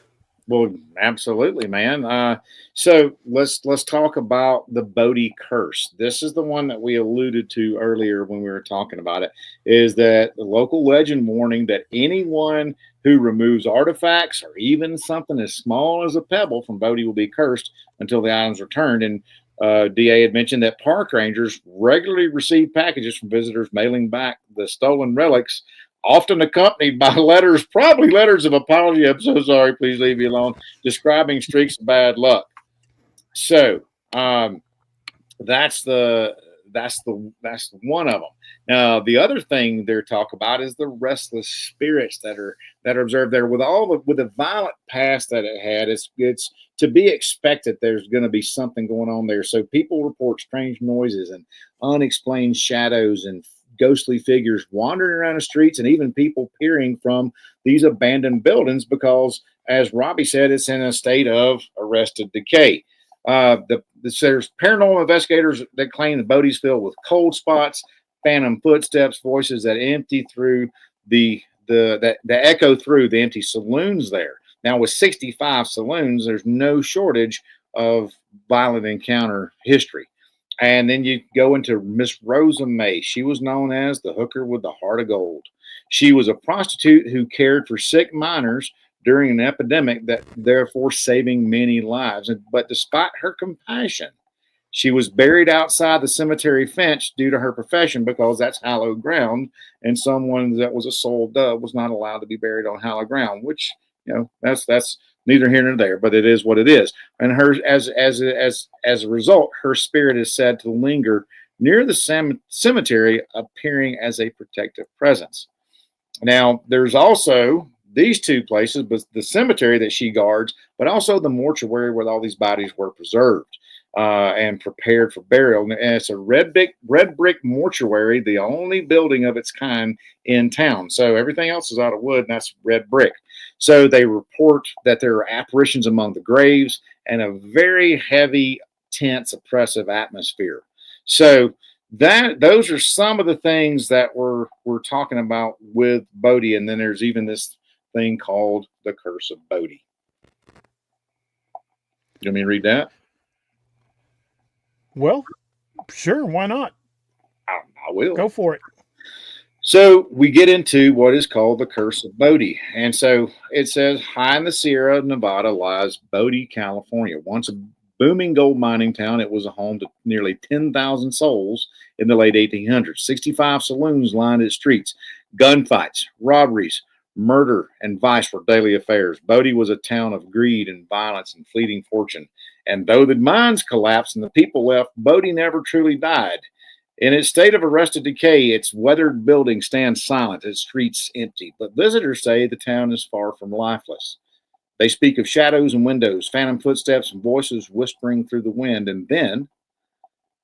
Well, absolutely, man. So let's talk about the Bodie curse. This is the one that we alluded to earlier when we were talking about it. Is that the local legend warning that anyone who removes artifacts or even something as small as a pebble from Bodie will be cursed until the items are returned. And DA had mentioned that park rangers regularly receive packages from visitors mailing back the stolen relics, often accompanied by letters, probably letters of apology. I'm so sorry, please leave me alone, describing streaks of bad luck. So that's the one of them. Now the other thing they're talk about is the restless spirits that are observed there. With the violent past that it had, it's to be expected there's going to be something going on there. So people report strange noises and unexplained shadows and ghostly figures wandering around the streets, and even people peering from these abandoned buildings because, as Robbie said, it's in a state of arrested decay. There's paranormal investigators that claim the Bodie's filled with cold spots, phantom footsteps, voices that empty through the echo through the empty saloons there. Now, with 65 saloons, there's no shortage of violent encounter history. And then you go into Miss Rosa May. She was known as the hooker with the heart of gold. She was a prostitute who cared for sick miners during an epidemic, that therefore saving many lives. But despite her compassion, she was buried outside the cemetery fence due to her profession, because that's hallowed ground, and someone that was a soul dove was not allowed to be buried on hallowed ground, which, that's neither here nor there, but it is what it is. And her, as a result, her spirit is said to linger near the cemetery, appearing as a protective presence. Now, there's also these two places, but the cemetery that she guards, but also the mortuary where all these bodies were preserved and prepared for burial. And it's a red brick mortuary, the only building of its kind in town. So everything else is out of wood, and that's red brick. So they report that there are apparitions among the graves and a very heavy, tense, oppressive atmosphere. So those are some of the things that we're talking about with Bodie. And then there's even this thing called the Curse of Bodie. You want me to read that? Well, sure, why not? I will. Go for it. So we get into what is called the Curse of Bodie. And so it says, high in the Sierra Nevada lies Bodie, California. Once a booming gold mining town, it was a home to nearly 10,000 souls in the late 1800s. 65 saloons lined its streets. Gunfights, robberies, murder, and vice were daily affairs. Bodie was a town of greed and violence and fleeting fortune. And though the mines collapsed and the people left, Bodie never truly died. In its state of arrested decay, its weathered buildings stand silent, its streets empty. But visitors say the town is far from lifeless. They speak of shadows and windows, phantom footsteps, and voices whispering through the wind. And then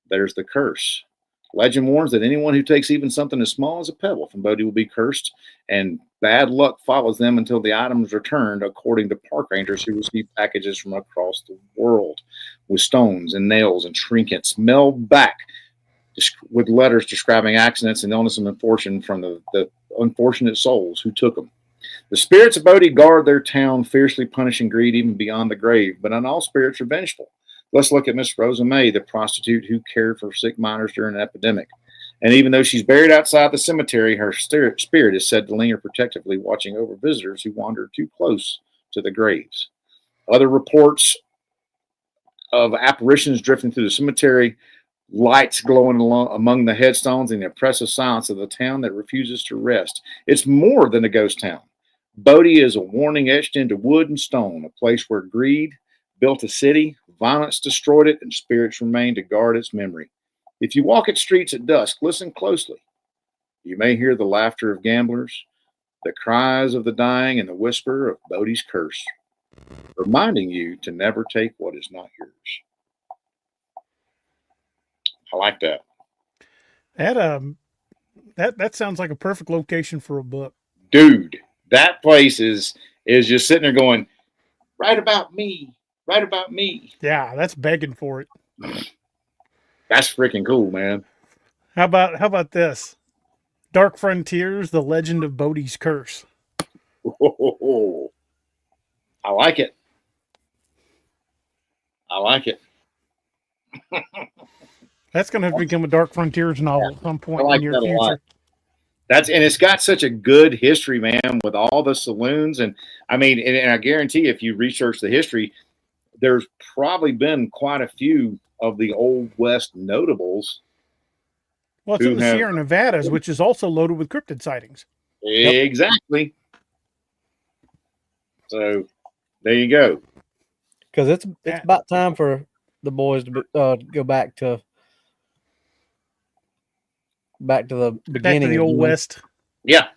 there's the curse. Legend warns that anyone who takes even something as small as a pebble from Bodie will be cursed, and bad luck follows them until the item is returned, according to park rangers who receive packages from across the world with stones and nails and trinkets mailed back with letters describing accidents and illness and misfortune from the unfortunate souls who took them. The spirits of Bodie guard their town, fiercely punishing greed even beyond the grave, but not all spirits are vengeful. Let's look at Miss Rosa May, the prostitute who cared for sick miners during an epidemic. And even though she's buried outside the cemetery, her spirit is said to linger protectively, watching over visitors who wander too close to the graves. Other reports of apparitions drifting through the cemetery, lights glowing along among the headstones, and the oppressive silence of the town that refuses to rest. It's more than a ghost town. Bodie is a warning etched into wood and stone, a place where greed built a city, violence destroyed it, and spirits remain to guard its memory. If you walk its streets at dusk, listen closely. You may hear the laughter of gamblers, the cries of the dying, and the whisper of Bodie's curse, reminding you to never take what is not yours. I like that. That sounds like a perfect location for a book. Dude, that place is just sitting there going, right about me, right about me. Yeah, that's begging for it. That's freaking cool, man. How about this? Dark Frontiers, The Legend of Bodie's Curse. Oh, I like it. I like it. That's going to become a Dark Frontiers novel at some point in your future. And it's got such a good history, man, with all the saloons. And I mean, and I guarantee if you research the history, there's probably been quite a few of the Old West notables. Well, it's in the Sierra Nevadas, which is also loaded with cryptid sightings. Exactly. So there you go. Because it's about time for the boys to go back to the beginning. Back to the Old West. Yeah.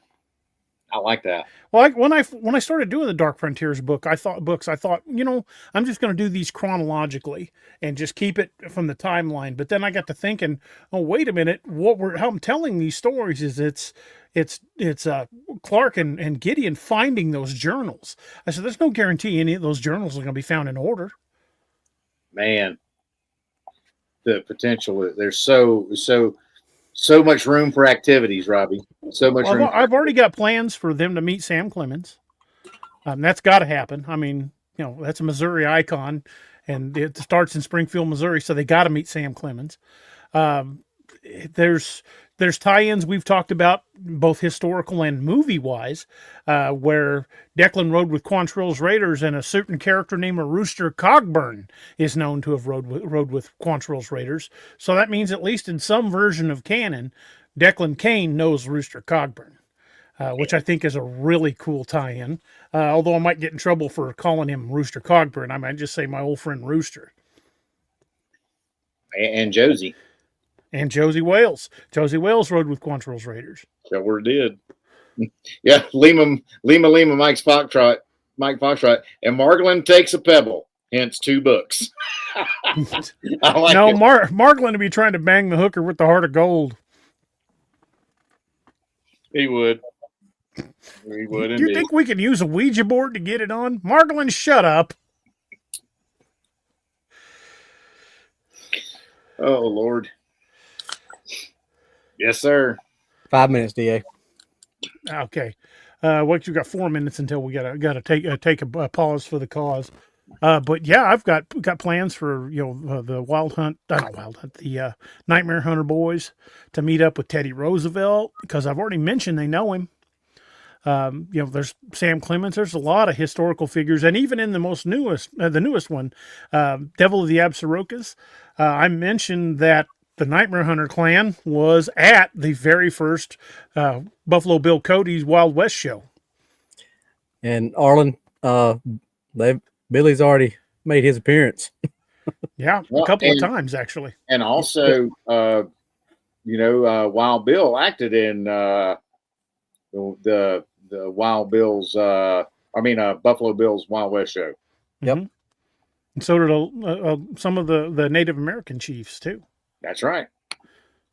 I like that. Well, when I started doing the Dark Frontiers book, I thought, I'm just going to do these chronologically and just keep it from the timeline. But then I got to thinking, oh, wait a minute, how I'm telling these stories is it's Clark and Gideon finding those journals. I said, there's no guarantee any of those journals are going to be found in order. Man, the potential, there's so much room for activities, Robbie. So much room. I've already got plans for them to meet Sam Clemens. That's got to happen. I mean, that's a Missouri icon, and it starts in Springfield, Missouri, so they got to meet Sam Clemens. There's tie-ins we've talked about, both historical and movie-wise, where Declan rode with Quantrill's Raiders, and a certain character named Rooster Cogburn is known to have rode with Quantrill's Raiders. So that means, at least in some version of canon, Declan Kane knows Rooster Cogburn, which I think is a really cool tie-in. Although I might get in trouble for calling him Rooster Cogburn, I might just say my old friend Rooster. And Josie. And Josie Wales. Josie Wales rode with Quantrill's Raiders. Sure did. Yeah, Lima, Mike Foxtrot, and Margolin takes a pebble. Hence 2 books. I like it. Margolin would be trying to bang the hooker with the heart of gold. He would. He would. Do you think we could use a Ouija board to get it on? Margolin, shut up. Oh, Lord. Yes, sir. 5 minutes, DA. Okay. You got 4 minutes until we gotta take a pause for the cause. But yeah, I've got plans for the wild hunt, not wild hunt, the Nightmare Hunter boys to meet up with Teddy Roosevelt because I've already mentioned they know him. There's Sam Clements. There's a lot of historical figures, and even in the newest one, Devil of the Absarokas, I mentioned that the Nightmare Hunter clan was at the very first Buffalo Bill Cody's Wild West show. And Arlen, Billy's already made his appearance. Yeah, a couple of times actually. And also, Wild Bill acted in the Wild Bill's, Buffalo Bill's Wild West show. Yep. Mm-hmm. And so did some of the Native American chiefs too. That's right.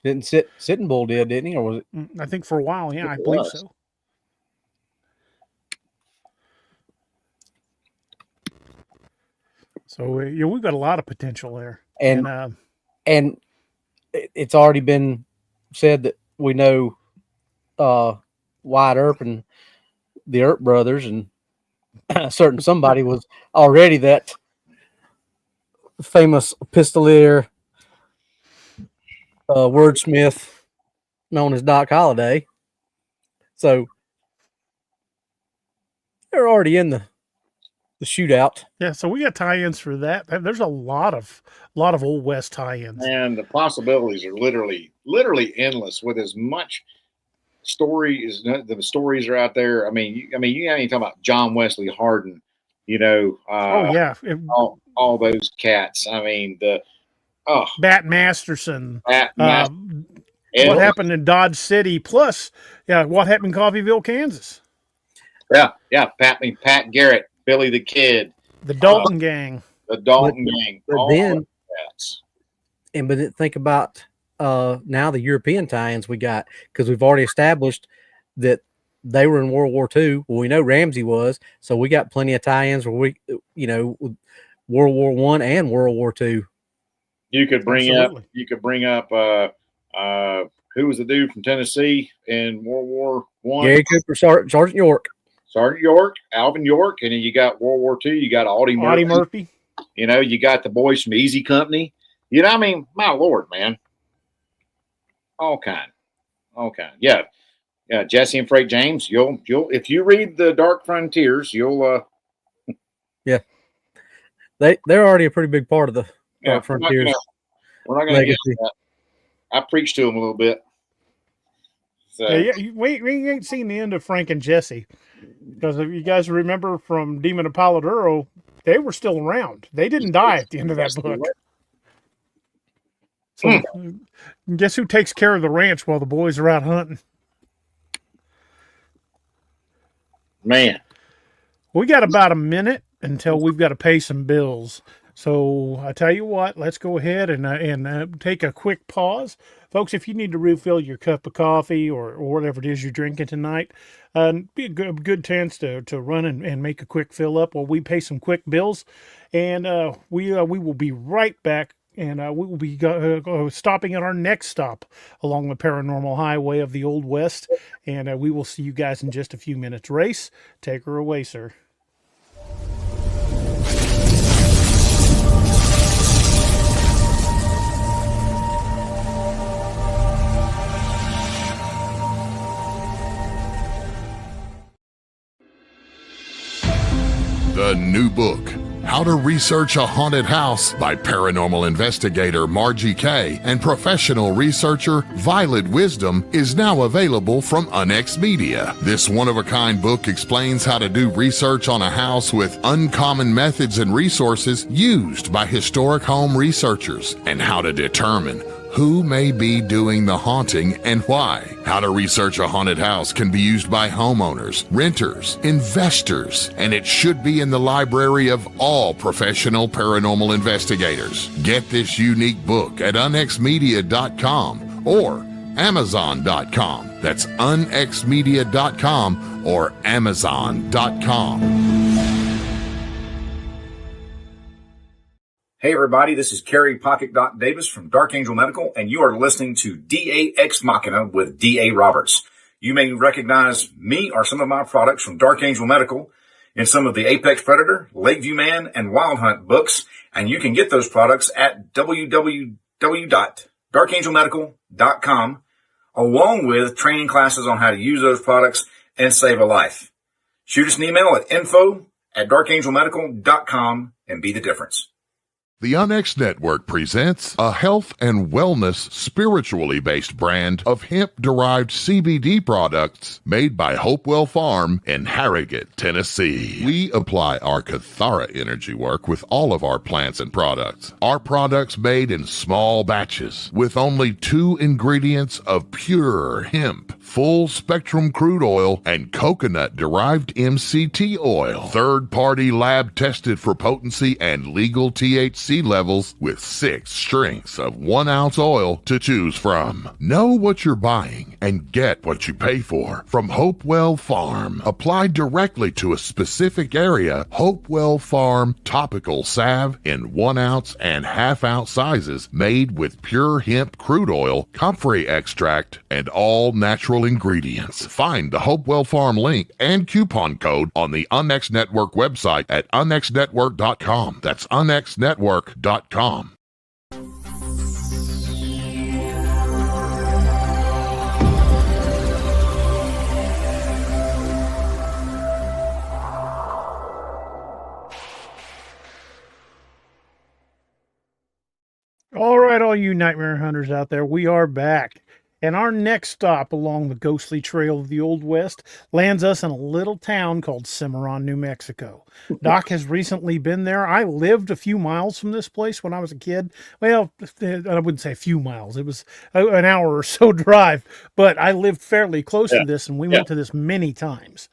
Didn't Sitting Bull didn't he? Or was it? I think for a while, yeah, I believe so. So we've got a lot of potential there, and it's already been said that we know Wyatt Earp and the Earp brothers, and a certain somebody was already that famous pistolier wordsmith known as Doc Holliday. So they're already in the shootout. Yeah, so we got tie-ins for that. There's a lot of Old West tie-ins, and the possibilities are literally endless with as much stories. The stories are out there. I mean, you ain't talking about John Wesley Hardin. All those cats. I mean, Bat Masterson. What what happened in Dodge City? Plus, what happened in Coffeyville, Kansas? Yeah. Pat Garrett, Billy the Kid, the Dalton gang, But then, think about now the European tie-ins we got, because we've already established that they were in World War II. Well, we know Ramsey was, so we got plenty of tie-ins where we, World War I and World War II. You could bring up who was the dude from Tennessee in World War I? Gary Cooper, Sergeant York. Sergeant York, Alvin York, and then you got World War II. You got Audie Murphy. You got the boys from Easy Company. My Lord, man. All kind. Yeah. Jesse and Frank James. You'll if you read the Dark Frontiers, you'll. Yeah. They're already a pretty big part of the Dark Frontiers. We're not going to get into that. I preached to them a little bit. So. We ain't seen the end of Frank and Jesse, because if you guys remember from Demon Apollodoro, they were still around. They didn't die at the end of that book. So guess who takes care of the ranch while the boys are out hunting? Man. We got about a minute until we've got to pay some bills. So I tell you what, let's go ahead and take a quick pause. Folks, if you need to refill your cup of coffee or whatever it is you're drinking tonight, be a good chance to run and make a quick fill up while we pay some quick bills. And we will be right back, and we will be stopping at our next stop along the paranormal highway of the Old West. And we will see you guys in just a few minutes. Race, take her away, sir. The new book, How to Research a Haunted House by paranormal investigator Margie Kay and professional researcher Violet Wisdom, is now available from Unex Media. This one-of-a-kind book explains how to do research on a house with uncommon methods and resources used by historic home researchers, and how to determine who may be doing the haunting and why. How to Research a Haunted House can be used by homeowners, renters, investors, and it should be in the library of all professional paranormal investigators. Get this unique book at unexmedia.com or amazon.com. That's unexmedia.com or amazon.com. Hey everybody, this is Kerry Pocket Doc Davis from Dark Angel Medical, and you are listening to DA Ex Machina with DA Roberts. You may recognize me or some of my products from Dark Angel Medical. in some of the Apex Predator, Lakeview Man, and Wild Hunt books, and you can get those products at www.darkangelmedical.com, along with training classes on how to use those products and save a life. Shoot us an email at info@darkangelmedical.com and be the difference. The Unx Network presents a health and wellness spiritually based brand of hemp-derived CBD products made by Hopewell Farm in Harrogate, Tennessee. We apply our Cathara energy work with all of our plants and products. Our products made in small batches with only 2 ingredients of pure hemp, full-spectrum crude oil, and coconut-derived MCT oil. Third-party lab tested for potency and legal THC levels with 6 strengths of 1 ounce oil to choose from. Know what you're buying and get what you pay for from Hopewell Farm. Applied directly to a specific area, Hopewell Farm topical salve in 1 ounce and ½ ounce sizes made with pure hemp crude oil, comfrey extract, and all natural ingredients. Find the Hopewell Farm link and coupon code on the Unx Network website at unxnetwork.com. That's unxnetwork.com. All right, all you nightmare hunters out there, we are back. And our next stop along the ghostly trail of the Old West lands us in a little town called Cimarron, New Mexico. Doc has recently been there. I lived a few miles from this place when I was a kid. Well, I wouldn't say a few miles. It was an hour or so drive, but I lived fairly close to this, and we went to this many times.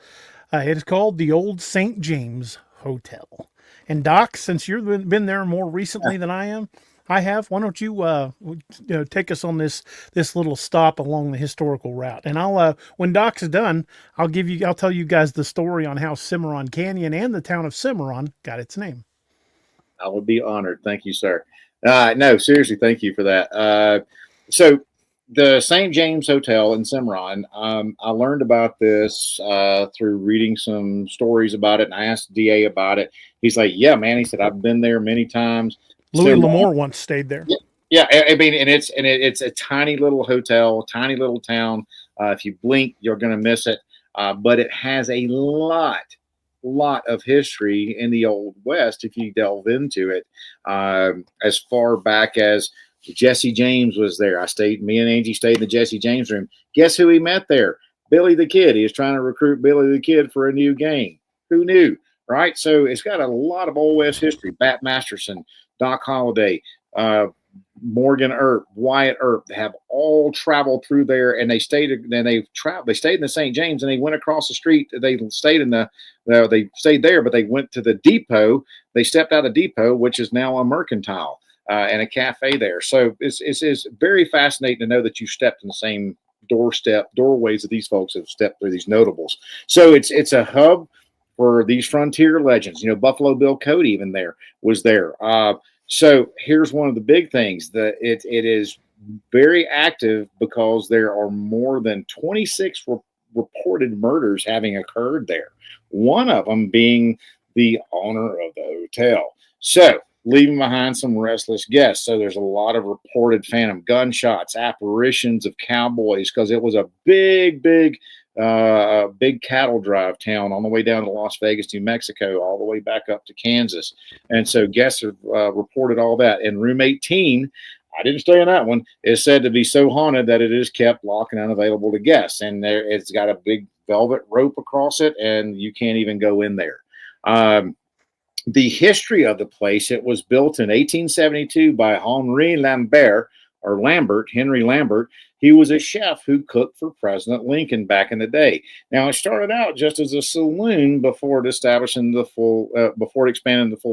It is called the Old St. James Hotel. And Doc, since you've been there more recently than I have. Why don't you take us on this little stop along the historical route? And I'll when Doc's done, I'll tell you guys the story on how Cimarron Canyon and the town of Cimarron got its name. I would be honored. Thank you, sir. No, seriously, thank you for that. So the St. James Hotel in Cimarron, I learned about this through reading some stories about it, and I asked DA about it. He's like, yeah, man. He said, I've been there many times. Louis L'Amour once stayed there. Yeah, I mean, and it's a tiny little hotel, tiny little town. If you blink, you're going to miss it. But it has a lot of history in the Old West if you delve into it. As far back as Jesse James was there. Me and Angie stayed in the Jesse James room. Guess who he met there? Billy the Kid. He was trying to recruit Billy the Kid for a new game. Who knew? Right? So it's got a lot of Old West history. Bat Masterson, Doc Holliday, Morgan Earp, Wyatt Earp, they have all traveled through there, and they stayed in the St. James, and they went across the street. They stayed there, but they went to the depot. They stepped out of the depot, which is now a mercantile and a cafe there. So it's very fascinating to know that you stepped in the same doorways that these folks have stepped through, these notables. So it's a hub for these frontier legends. Buffalo Bill Cody was there. So here's one of the big things that it is very active because there are more than 26 reported murders having occurred there. One of them being the owner of the hotel. So leaving behind some restless guests. So there's a lot of reported phantom gunshots, apparitions of cowboys, because it was a big cattle drive town on the way down to Las Vegas, New Mexico, all the way back up to Kansas. And so guests have reported all that. And room 18, I didn't stay in that one, is said to be so haunted that it is kept locked and unavailable to guests. And it's got a big velvet rope across it, and you can't even go in there. The history of the place, it was built in 1872 by Henry Lambert. He was a chef who cooked for President Lincoln back in the day. Now, it started out just as a saloon before it expanded the full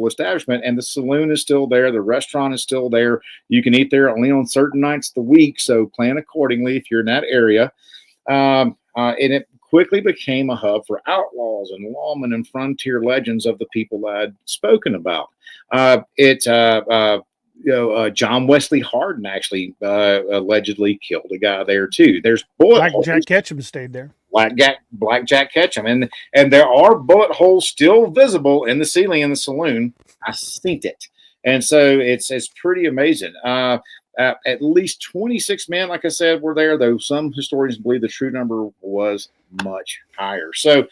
establishment, and the saloon is still there. The restaurant is still there. You can eat there only on certain nights of the week, so plan accordingly if you're in that area. And it quickly became a hub for outlaws and lawmen and frontier legends of the people I had spoken about. John Wesley Hardin actually allegedly killed a guy there too. There's bullet holes. Jack Ketchum stayed there. Black Jack Ketchum, and there are bullet holes still visible in the ceiling in the saloon. I seen it, and so it's pretty amazing. At least 26 men, like I said, were there, though some historians believe the true number was much higher. So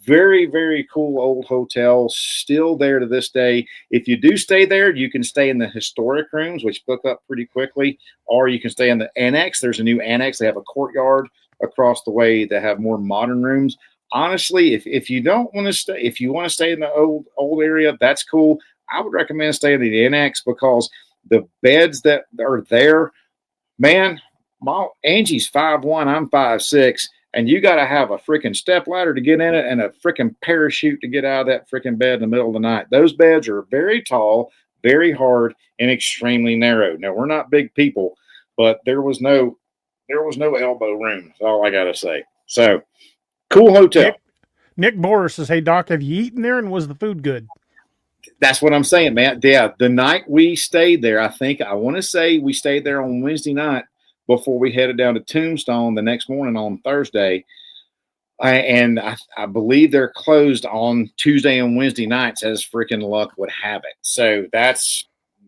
very, very cool old hotel, still there to this day. If you do stay there, you can stay in the historic rooms, which book up pretty quickly, or you can stay in the annex. There's a new annex. They have a courtyard across the way that have more modern rooms. Honestly, if you don't want to stay, if you want to stay in the old area, that's cool. I would recommend staying in the annex because the beds that are there, man, Angie's 5'1", I'm 5'6", and you got to have a freaking step ladder to get in it and a freaking parachute to get out of that freaking bed in the middle of the night. Those beds are very tall, very hard, and extremely narrow. Now, we're not big people, but there was no elbow room. That's all I got to say. So, cool hotel. Nick Borer says, "Hey, Doc, have you eaten there, and was the food good?" That's what I'm saying, man. Yeah, the night we stayed there, I want to say we stayed there on Wednesday night before we headed down to Tombstone the next morning on Thursday. I believe they're closed on Tuesday and Wednesday nights, as freaking luck would have it. So that's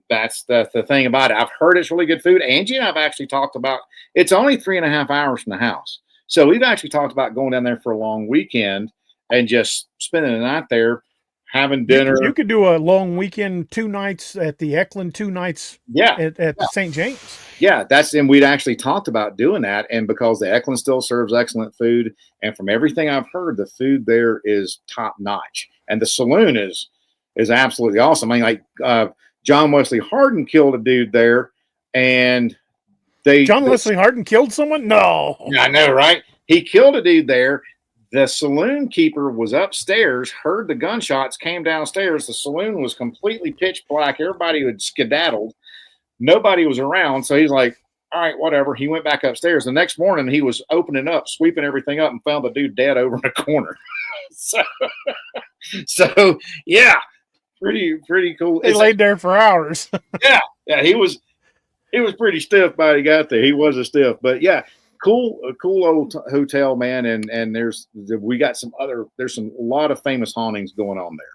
the thing about it. I've heard it's really good food. Angie and I've actually talked about, it's only 3.5 hours from the house. So we've actually talked about going down there for a long weekend and just spending the night there, having dinner. You could do a long weekend, 2 nights at the Eklund, 2 nights at St. James. Yeah, and we'd actually talked about doing that. And because the Eklund still serves excellent food, and from everything I've heard, the food there is top notch. And the saloon is absolutely awesome. I mean, like John Wesley Hardin killed a dude there, and John Wesley Hardin killed someone? No. I know, right? He killed a dude there. The saloon keeper was upstairs, heard the gunshots, came downstairs. The saloon was completely pitch black. Everybody had skedaddled. Nobody was around. So he's like, all right, whatever. He went back upstairs. The next morning, he was opening up, sweeping everything up, and found the dude dead over in the corner. so yeah, pretty cool. They laid there for hours. Yeah, he was pretty stiff by the time he got there. He was a stiff, but yeah. Cool old hotel, man, and there's a lot of famous hauntings going on there.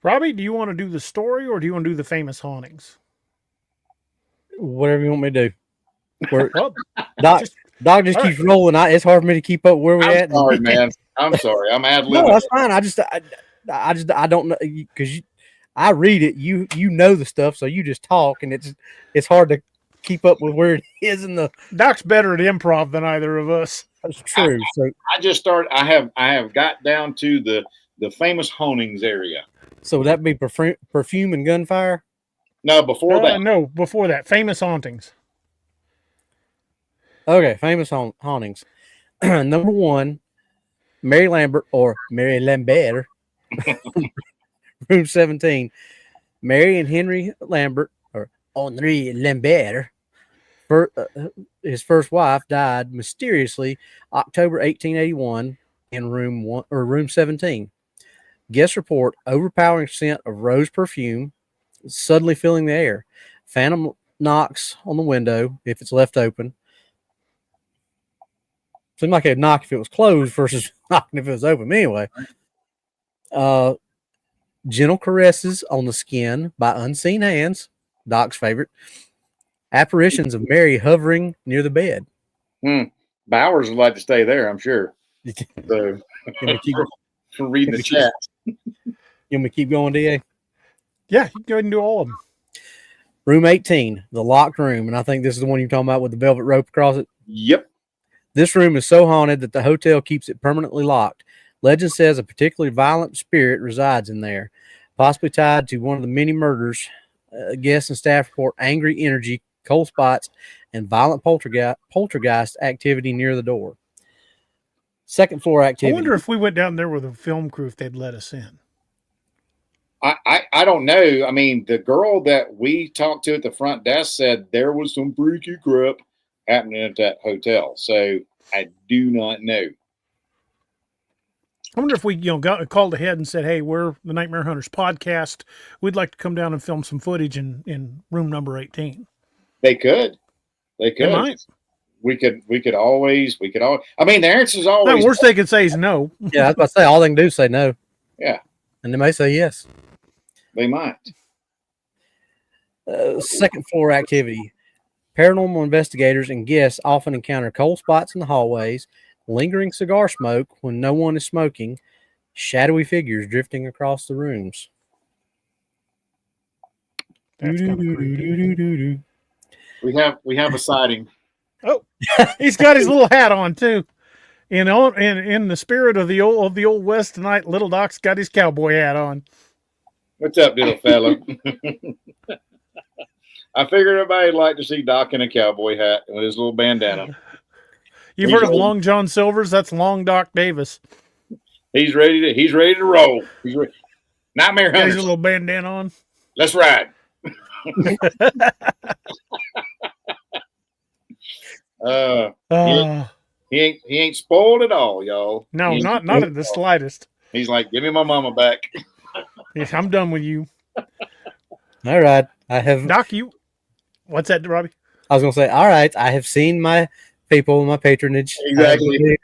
Robbie, do you want to do the story or do you want to do the famous hauntings? Whatever you want me to do. Doc just keeps rolling. It's hard for me to keep up where we're at. Sorry, man. I'm sorry. I'm ad-libbing. No, that's fine. I don't know because I read it. You know the stuff, so you just talk, and it's hard to keep up with where it is in the. Doc's better at improv than either of us. That's true. I have got down to the famous hauntings area. So would that be perfume and gunfire? No, before that. No, before that. Famous hauntings. Okay, famous hauntings. Number 1, Mary Lambert or Mary Lambert, room 17. Mary and Henry Lambert or Henri Lambert. His first wife died mysteriously October 1881 in room 17. Guests report overpowering scent of rose perfume suddenly filling the air. Phantom knocks on the window if it's left open. Seemed like it'd knock if it was closed versus knocking if it was open. Anyway, gentle caresses on the skin by unseen hands. Doc's favorite. Apparitions of Mary hovering near the bed. Bowers would like to stay there, I'm sure. So, for reading the chat. You want me to keep going, DA? Yeah, you can go ahead and do all of them. Room 18, the locked room. And I think this is the one you're talking about with the velvet rope across it. Yep. This room is so haunted that the hotel keeps it permanently locked. Legend says a particularly violent spirit resides in there, possibly tied to one of the many murders. Guests and staff report angry energy, cold spots, and violent poltergeist activity near the door. Second floor activity. I wonder if we went down there with a film crew, if they'd let us in. I don't know. I mean, the girl that we talked to at the front desk said there was some freaky crap happening at that hotel. So I do not know. I wonder if we, called ahead and said, "Hey, we're the Nightmare Hunters podcast. We'd like to come down and film some footage in room number 18." They could. They They could. might. We could always. I mean, the answer is The always worst they could say is no. Yeah, I was about to say, all they can do is say no. Yeah. And they may say yes. They might. Second floor activity. Paranormal investigators and guests often encounter cold spots in the hallways, lingering cigar smoke when no one is smoking, shadowy figures drifting across the rooms. That's kind of creepy. We have a sighting. Oh, he's got his little hat on too. In the spirit of the old West tonight, Little Doc's got his cowboy hat on. What's up, little fella? I figured everybody'd like to see Doc in a cowboy hat and with his little bandana. You've heard of Long John Silver's? That's Long Doc Davis. He's ready to roll. He's ready. Nightmare Got his Hunters. little bandana on. Let's ride. He ain't spoiled at all, y'all. No, not at the slightest. He's like, give me my mama back. Yes, I'm done with you. All right. I have. Doc, what's that, Robbie? I was going to say, all right. I have seen my people, my patronage. Exactly.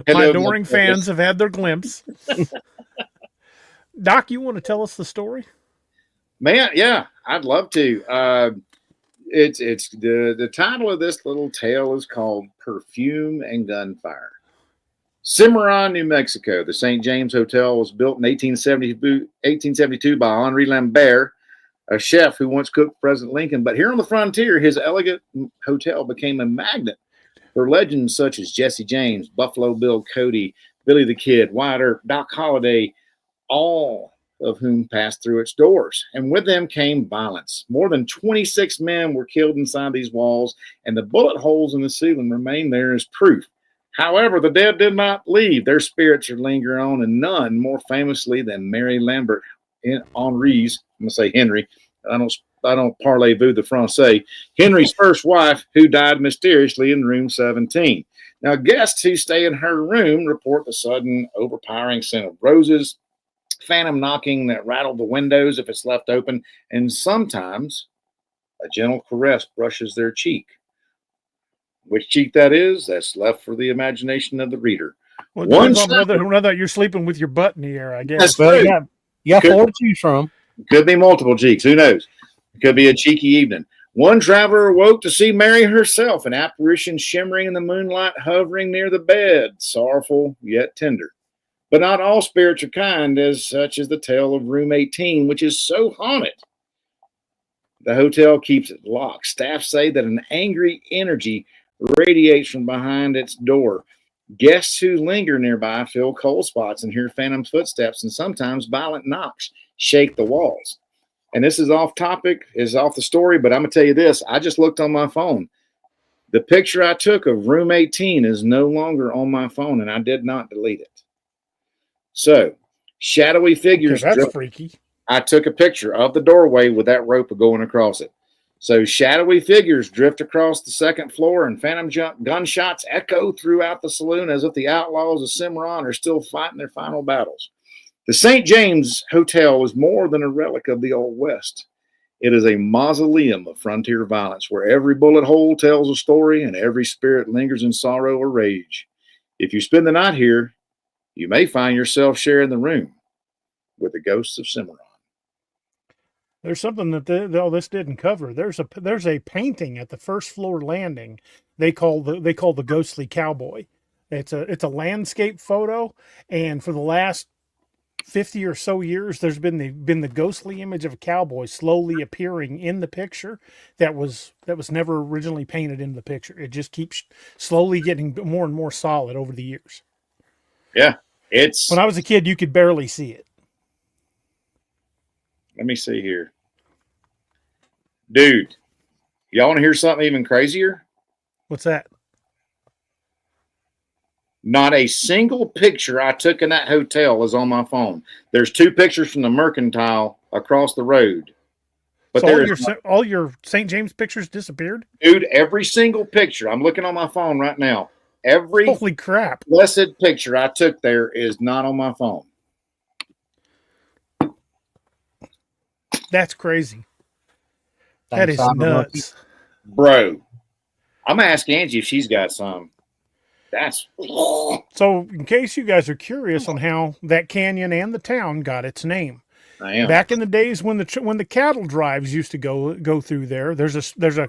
My adoring fans have had their glimpse. Doc, you want to tell us the story? Man, yeah, I'd love to. It's the title of this little tale is called Perfume and Gunfire. Cimarron, New Mexico. The St. James Hotel was built in 1872 by Henri Lambert, a chef who once cooked for President Lincoln. But here on the frontier, his elegant hotel became a magnet for legends such as Jesse James, Buffalo Bill Cody, Billy the Kid, Wyatt Earp, Doc Holliday, all of whom passed through its doors. And with them came violence. More than 26 men were killed inside these walls, and the bullet holes in the ceiling remain there as proof. However, the dead did not leave. Their spirits are linger on, and none more famously than Mary Lambert, Henri's, I'm going to say Henry, I don't parlez-vous the Francais, Henry's first wife, who died mysteriously in room 17. Now, guests who stay in her room report the sudden overpowering scent of roses, phantom knocking that rattled the windows if it's left open, and sometimes a gentle caress brushes their cheek. Which cheek that is, that's left for the imagination of the reader. Well, whether you're sleeping with your butt in the air, I guess. That's Well, true. you got four to choose from. Could be multiple cheeks. Who knows? It could be a cheeky evening. One traveler awoke to see Mary herself, an apparition shimmering in the moonlight, hovering near the bed, sorrowful yet tender. But not all spirits are kind, as such as the tale of room 18, which is so haunted. The hotel keeps it locked. Staff say that an angry energy radiates from behind its door. Guests who linger nearby feel cold spots and hear phantom footsteps, and sometimes violent knocks shake the walls. And this is off topic, is off the story, but I'm going to tell you this. I just looked on my phone. The picture I took of room 18 is no longer on my phone, and I did not delete it. So, shadowy figures. That's freaky. I took a picture of the doorway with that rope going across it. So shadowy figures drift across the second floor, and phantom gunshots echo throughout the saloon as if the outlaws of Cimarron are still fighting their final battles. The St. James Hotel is more than a relic of the Old West. It is a mausoleum of frontier violence where every bullet hole tells a story and every spirit lingers in sorrow or rage. If you spend the night here, you may find yourself sharing the room with the ghosts of Cimarron. There's something that this didn't cover. There's a painting at the first floor landing. They call the ghostly cowboy. It's a landscape photo, and for the last 50 or so years, there's been the ghostly image of a cowboy slowly appearing in the picture that was never originally painted into the picture. It just keeps slowly getting more and more solid over the years. Yeah, when I was a kid, you could barely see it. Let me see here. Dude, y'all want to hear something even crazier? What's that? Not a single picture I took in that hotel is on my phone. There's 2 pictures from the Mercantile across the road. But so all your St. James pictures disappeared? Dude, every single picture. I'm looking on my phone right now. Every Holy crap. blessed picture I took there is not on my phone. That's crazy. That Thanks, is Simon Monkey. nuts. Bro, I'm going to ask Angie if she's got some. That's. So, in case you guys are curious on how that canyon and the town got its name, I am. back in the days when the cattle drives used to go through there, there's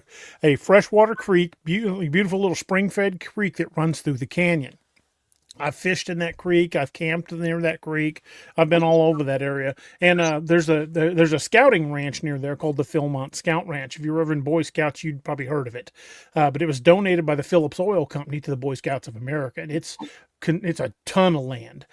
a freshwater creek, beautiful little spring-fed creek that runs through the canyon. I've fished in that creek. I've camped near that creek. I've been all over that area. And there's a scouting ranch near there called the Philmont Scout Ranch. If you were ever in Boy Scouts, you'd probably heard of it. But it was donated by the Phillips Oil Company to the Boy Scouts of America, and it's a ton of land.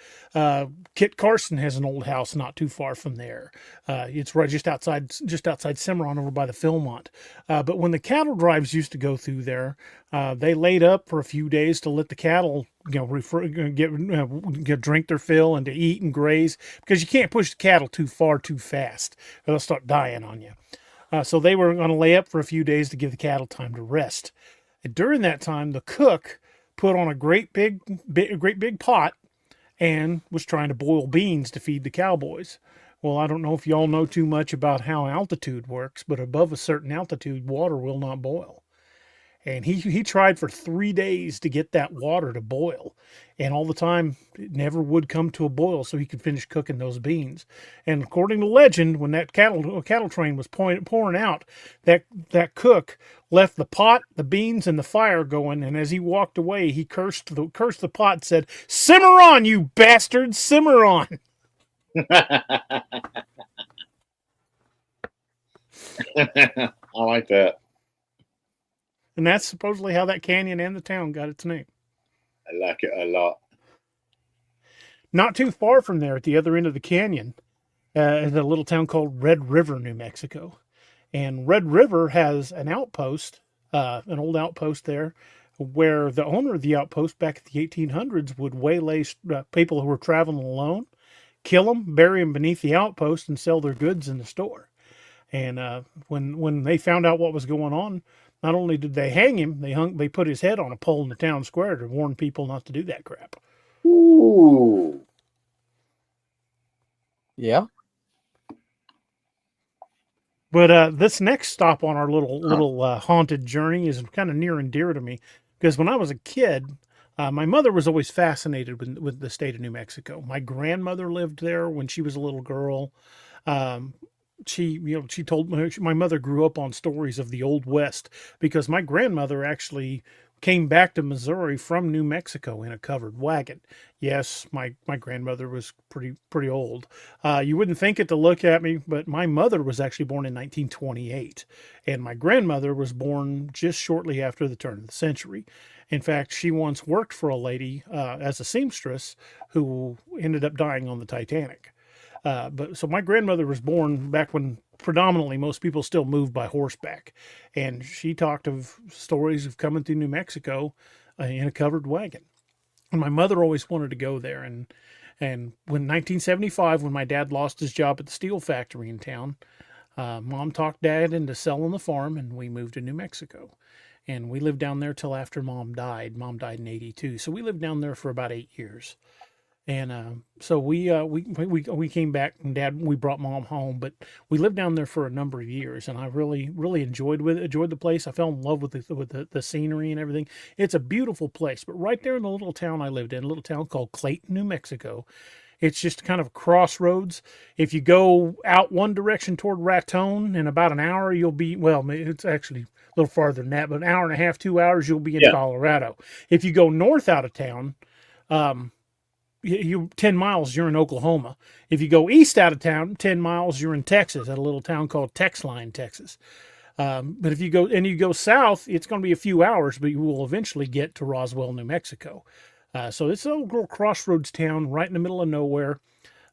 Kit Carson has an old house not too far from there. It's right just outside Cimarron, over by the Philmont. But when the cattle drives used to go through there, they laid up for a few days to let the cattle, drink their fill and to eat and graze, because you can't push the cattle too far too fast or they'll start dying on you. So they were going to lay up for a few days to give the cattle time to rest. And during that time, the cook put on a great big pot and was trying to boil beans to feed the cowboys. Well, I don't know if y'all know too much about how altitude works, but above a certain altitude, water will not boil. And he tried for 3 days to get that water to boil. And all the time, it never would come to a boil so he could finish cooking those beans. And according to legend, when that cattle train was pouring out, that cook left the pot, the beans, and the fire going. And as he walked away, he cursed the pot and said, "Simmer on, you bastards, simmer on." I like that. And that's supposedly how that canyon and the town got its name. I like it a lot. Not too far from there, at the other end of the canyon, is a little town called Red River, New Mexico. And Red River has an outpost, an old outpost there, where the owner of the outpost back in the 1800s would waylay people who were traveling alone, kill them, bury them beneath the outpost, and sell their goods in the store. And when they found out what was going on, not only did they hang him, they put his head on a pole in the town square to warn people not to do that crap. Ooh. Yeah. But this next stop on our little haunted journey is kind of near and dear to me, because when I was a kid, my mother was always fascinated with the state of New Mexico. My grandmother lived there when she was a little girl. She told me, my mother grew up on stories of the Old West, because my grandmother actually came back to Missouri from New Mexico in a covered wagon. Yes, my grandmother was pretty old. You wouldn't think it to look at me, but my mother was actually born in 1928, and my grandmother was born just shortly after the turn of the century. In fact, she once worked for a lady as a seamstress who ended up dying on the Titanic. So my grandmother was born back when predominantly most people still moved by horseback. And she talked of stories of coming through New Mexico in a covered wagon. And my mother always wanted to go there. And when 1975, when my dad lost his job at the steel factory in town, Mom talked Dad into selling the farm, and we moved to New Mexico. And we lived down there till after Mom died. Mom died in 1982. So we lived down there for about 8 years. And so we came back, and we brought Mom home, but we lived down there for a number of years, and I really enjoyed the place. I fell in love with the scenery and everything. It's a beautiful place. But right there in the little town I lived in, a little town called Clayton, New Mexico, it's just kind of a crossroads. If you go out one direction toward Raton, in about an hour you'll be, well, it's actually a little farther than that, but an hour and a half, 2 hours, you'll be in Colorado. If you go north out of town, 10 miles, you're in Oklahoma. If you go east out of town, 10 miles, you're in Texas, at a little town called Texline, Texas. But if you go south, it's going to be a few hours, but you will eventually get to Roswell, New Mexico. So it's a little crossroads town right in the middle of nowhere.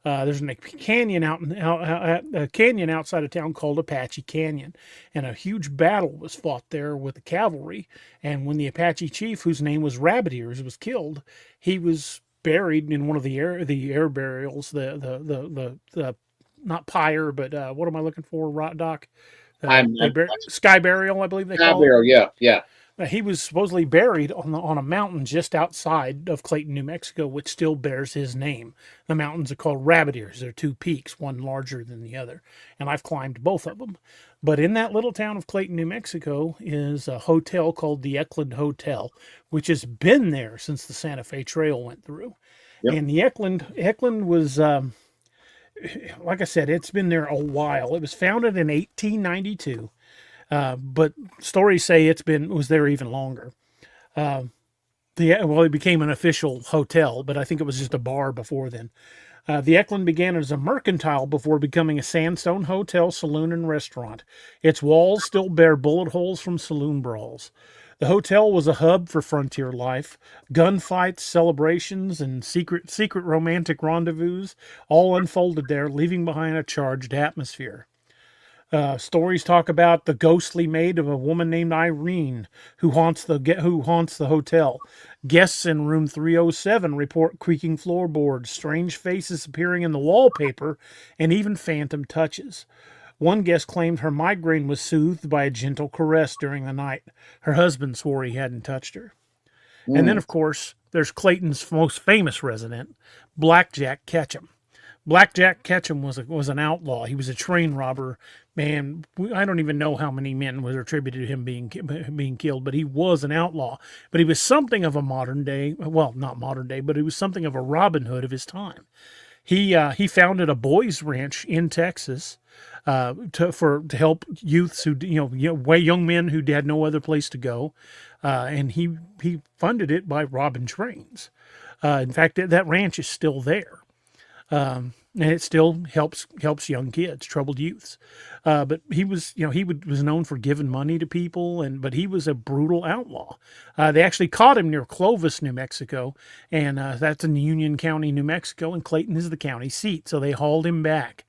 There's a canyon a canyon outside of town called Apache Canyon, and a huge battle was fought there with the cavalry. And when the Apache chief, whose name was Rabbit Ears, was killed, he was buried in one of the air burials, the not pyre, but what am I looking for, Doc? Sky burial, I believe they call it. Sky burial, yeah. He was supposedly buried on a mountain just outside of Clayton, New Mexico, which still bears his name. The mountains are called Rabbit Ears. They're two peaks, one larger than the other, and I've climbed both of them. But in that little town of Clayton, New Mexico, is a hotel called the Eklund Hotel, which has been there since the Santa Fe Trail went through. Yep. And the Eklund was, like I said, it's been there a while. It was founded in 1892. But stories say was there even longer. It became an official hotel, but I think it was just a bar before then. The Eklund began as a mercantile before becoming a sandstone hotel, saloon, and restaurant. Its walls still bear bullet holes from saloon brawls. The hotel was a hub for frontier life. Gunfights, celebrations, and secret romantic rendezvous all unfolded there, leaving behind a charged atmosphere. Stories talk about the ghostly maid of a woman named Irene who haunts the hotel. Guests in room 307 report creaking floorboards, strange faces appearing in the wallpaper, and even phantom touches. One guest claimed her migraine was soothed by a gentle caress during the night. Her husband swore he hadn't touched her. And then, of course, there's Clayton's most famous resident, Blackjack Ketchum. Blackjack Ketchum was an outlaw. He was a train robber. Man, I don't even know how many men was attributed to him being killed, but he was an outlaw. But he was something of a modern day, well, not modern day, but he was something of a Robin Hood of his time. He founded a boys' ranch in Texas to help youths who young men who had no other place to go, and he funded it by robbing trains. In fact, that ranch is still there. And it still helps young kids, troubled youths. But he was known for giving money to people, but he was a brutal outlaw. They actually caught him near Clovis, New Mexico, and that's in Union County, New Mexico, and Clayton is the county seat. So they hauled him back,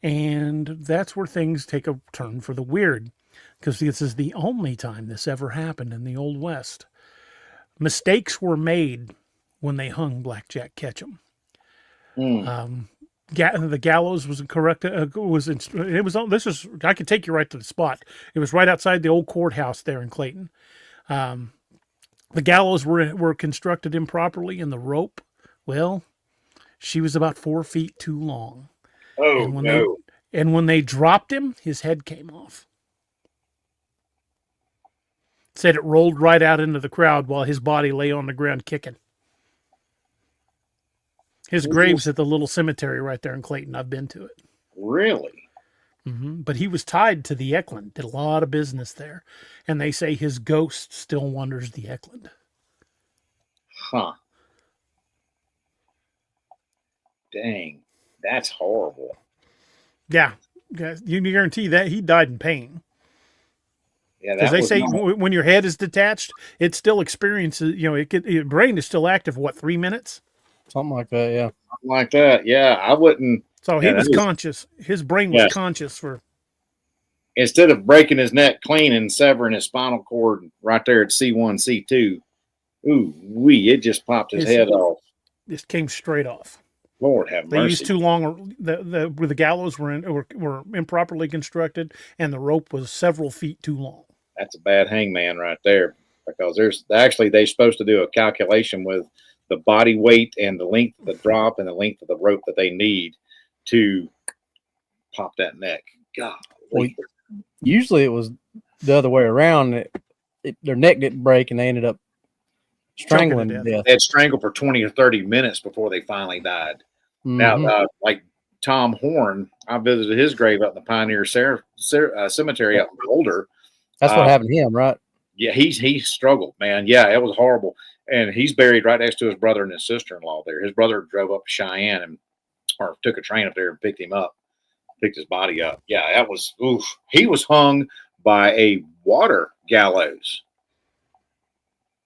and that's where things take a turn for the weird, because this is the only time this ever happened in the Old West. Mistakes were made when they hung Blackjack Ketchum. The gallows was correct. I could take you right to the spot. It was right outside the old courthouse there in Clayton. The gallows were constructed improperly, and the rope, well, she was about 4 feet too long. Oh, And when they dropped him, his head came off. Said it rolled right out into the crowd while his body lay on the ground kicking. His grave's at the little cemetery right there in Clayton. I've been to it. Really? Mm-hmm. But he was tied to the Eklund, did a lot of business there. And they say his ghost still wanders the Eklund. Huh. Dang. That's horrible. Yeah. You can guarantee that he died in pain. Yeah, because they say when your head is detached, it still experiences, your brain is still active, 3 minutes? Something like that, yeah. Something like that, yeah. I wouldn't. So he was conscious. His brain was conscious for. Instead of breaking his neck clean and severing his spinal cord right there at C1, C2, it just popped his head off. Just came straight off. Lord have mercy. They used too long. The gallows were improperly constructed, and the rope was several feet too long. That's a bad hangman right there, because they're supposed to do a calculation with the body weight and the length of the drop and the length of the rope that they need to pop that neck. God. Well, usually it was the other way around. Their neck didn't break and they ended up strangling to death. They had strangled for 20 or 30 minutes before they finally died. Mm-hmm. Now, like Tom Horn, I visited his grave out in the Pioneer Cemetery out in Boulder. That's what happened to him, right? Yeah, he struggled, man. Yeah, it was horrible. And he's buried right next to his brother and his sister-in-law there. His brother drove up to Cheyenne or took a train up there and picked his body up. Yeah, that was, oof. He was hung by a water gallows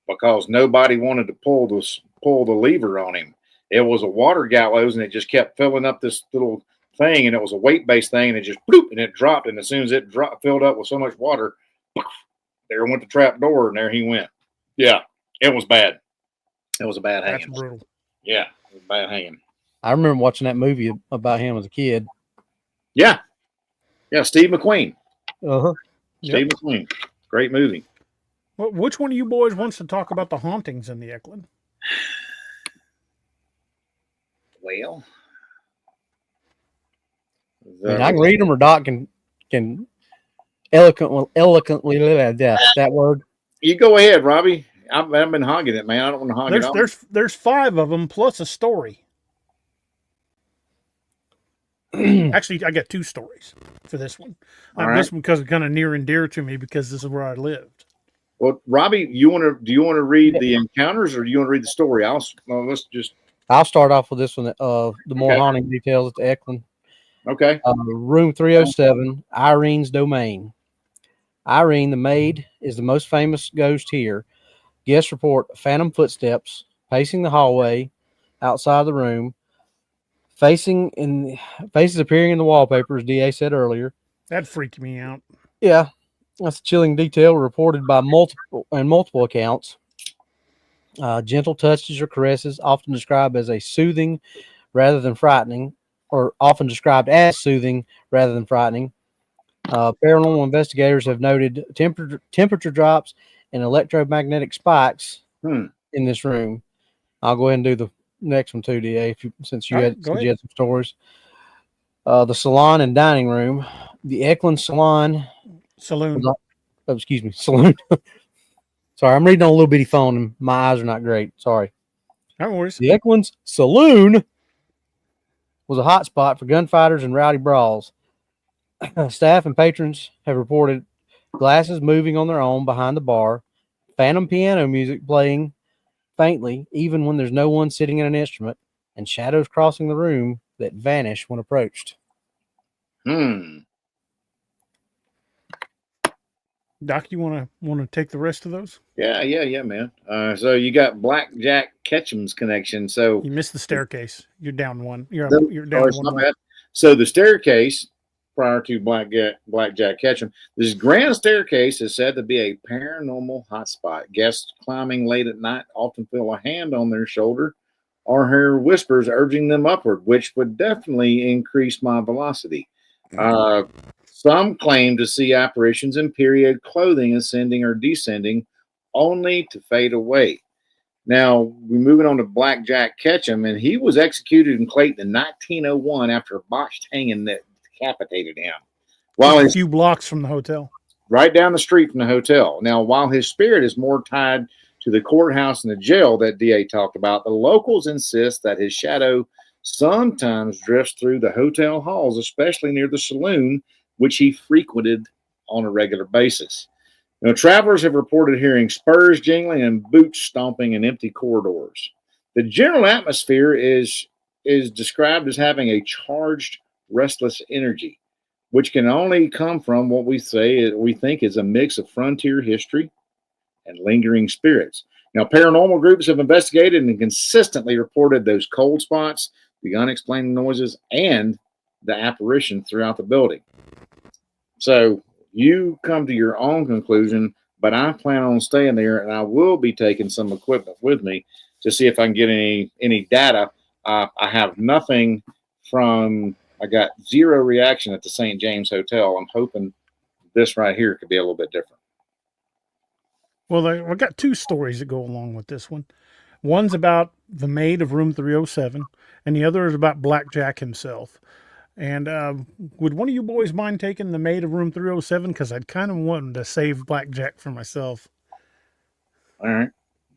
because nobody wanted to pull the lever on him. It was a water gallows, and it just kept filling up this little thing, and it was a weight-based thing, and it just bloop, and it dropped. And as soon as it filled up with so much water, there went the trap door, and there he went. Yeah. It was bad. It was a bad hanging. That's brutal. Yeah, it was bad hanging. I remember watching that movie about him as a kid. Yeah. Yeah, Steve McQueen. Uh-huh. Steve McQueen. Great movie. Which one of you boys wants to talk about the hauntings in the Eklund? Well, I mean, I can read them, or Doc can eloquently that word. you go ahead, Robbie. I've been hogging it, man. I don't want to hog it all. There's 5 of them plus a story. Actually, I got 2 stories for this one. This one because it's kind of near and dear to me because this is where I lived. Well, Robbie, do you want to read the encounters or do you want to read the story? I'll start off with this one. The more haunting details at the Eklund. Okay. Room 307, Irene's domain. Irene, the maid, is the most famous ghost here. Guests report phantom footsteps pacing the hallway outside the room. Faces appearing in the wallpaper, as DA said earlier. That freaked me out. Yeah, that's a chilling detail reported by multiple accounts. Gentle touches or caresses, often described as soothing rather than frightening. Paranormal investigators have noted temperature drops and electromagnetic spikes in this room. I'll go ahead and do the next one too, DA, since you had some stories. The salon and dining room. The Eklund Saloon. Saloon. Sorry, I'm reading on a little bitty phone and my eyes are not great. Sorry. No worries. The Eklund's Saloon was a hot spot for gunfighters and rowdy brawls. Staff and patrons have reported glasses moving on their own behind the bar, phantom piano music playing faintly, even when there's no one sitting at an instrument, and shadows crossing the room that vanish when approached. Doc, you want to take the rest of those? Yeah, man. So you got Blackjack Ketchum's connection. So you missed the staircase. You're down one. You're down one. Bad. So the staircase prior to Blackjack Ketchum, this grand staircase is said to be a paranormal hotspot. Guests climbing late at night often feel a hand on their shoulder or hear whispers urging them upward, which would definitely increase my velocity. Some claim to see apparitions in period clothing ascending or descending, only to fade away. Now, we're moving on to Blackjack Ketchum, and he was executed in Clayton in 1901 after a botched hanging that decapitated him. A few blocks from the hotel. Right down the street from the hotel. Now, while his spirit is more tied to the courthouse and the jail that DA talked about, the locals insist that his shadow sometimes drifts through the hotel halls, especially near the saloon, which he frequented on a regular basis. Now, travelers have reported hearing spurs jingling and boots stomping in empty corridors. The general atmosphere is described as having a charged, restless energy, which can only come from what we think is a mix of frontier history and lingering spirits. Now, paranormal groups have investigated and consistently reported those cold spots, the unexplained noises, and the apparition throughout the building. So you come to your own conclusion, but I plan on staying there, and I will be taking some equipment with me to see if I can get any data. I have nothing I got zero reaction at the St. James Hotel. I'm hoping this right here could be a little bit different. Well, I've got 2 stories that go along with this one. One's about the maid of room 307, and the other is about Blackjack himself. And would one of you boys mind taking the maid of room 307? Because I'd kind of want to save Blackjack for myself. All right.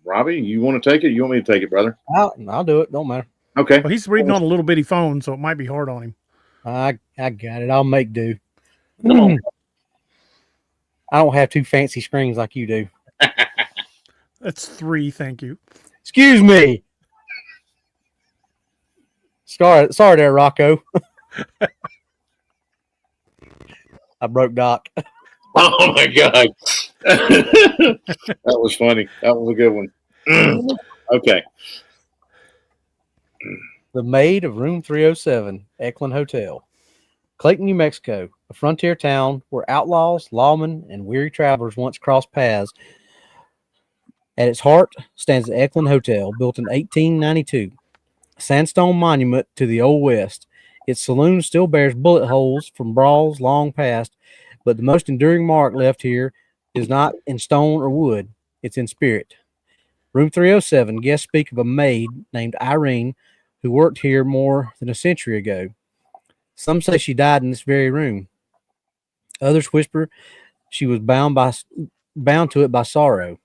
Robbie, you want to take it? You want me to take it, brother? I'll do it. Don't matter. Okay. Well, he's reading on a little bitty phone, so it might be hard on him. I got it. I'll make do. I don't have 2 fancy screens like you do. That's 3, thank you. Excuse me. Sorry there, Rocco. I broke Doc. Oh my God. That was funny. That was a good one. Okay. The maid of room 307, Eklund Hotel. Clayton, New Mexico, a frontier town where outlaws, lawmen, and weary travelers once crossed paths. At its heart stands the Eklund Hotel, built in 1892, a sandstone monument to the Old West. Its saloon still bears bullet holes from brawls long past, but the most enduring mark left here It is not in stone or wood, it's in spirit. Room 307, guests speak of a maid named Irene who worked here more than a century ago. Some say she died in this very room. Others whisper she was bound to it by sorrow.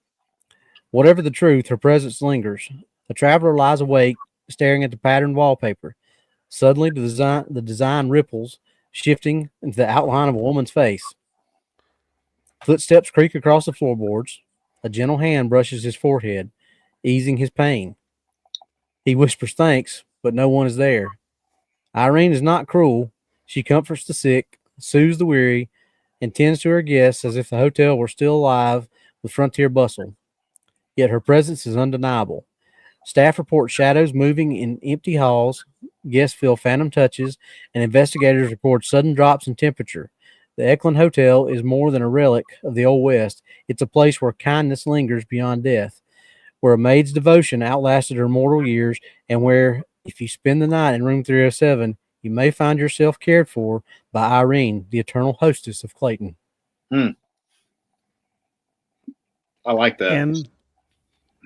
Whatever the truth, her presence lingers. The traveler lies awake, staring at the patterned wallpaper. Suddenly, the design ripples, shifting into the outline of a woman's face. Footsteps creak across the floorboards. A gentle hand brushes his forehead, easing his pain. He whispers thanks, but no one is there. Irene is not cruel. She comforts the sick, soothes the weary, and tends to her guests as if the hotel were still alive with frontier bustle. Yet her presence is undeniable. Staff report shadows moving in empty halls, guests feel phantom touches, and investigators record sudden drops in temperature. The Eklund Hotel is more than a relic of the Old West. It's a place where kindness lingers beyond death, where a maid's devotion outlasted her mortal years, and where, if you spend the night in room 307, you may find yourself cared for by Irene, the eternal hostess of Clayton. I like that.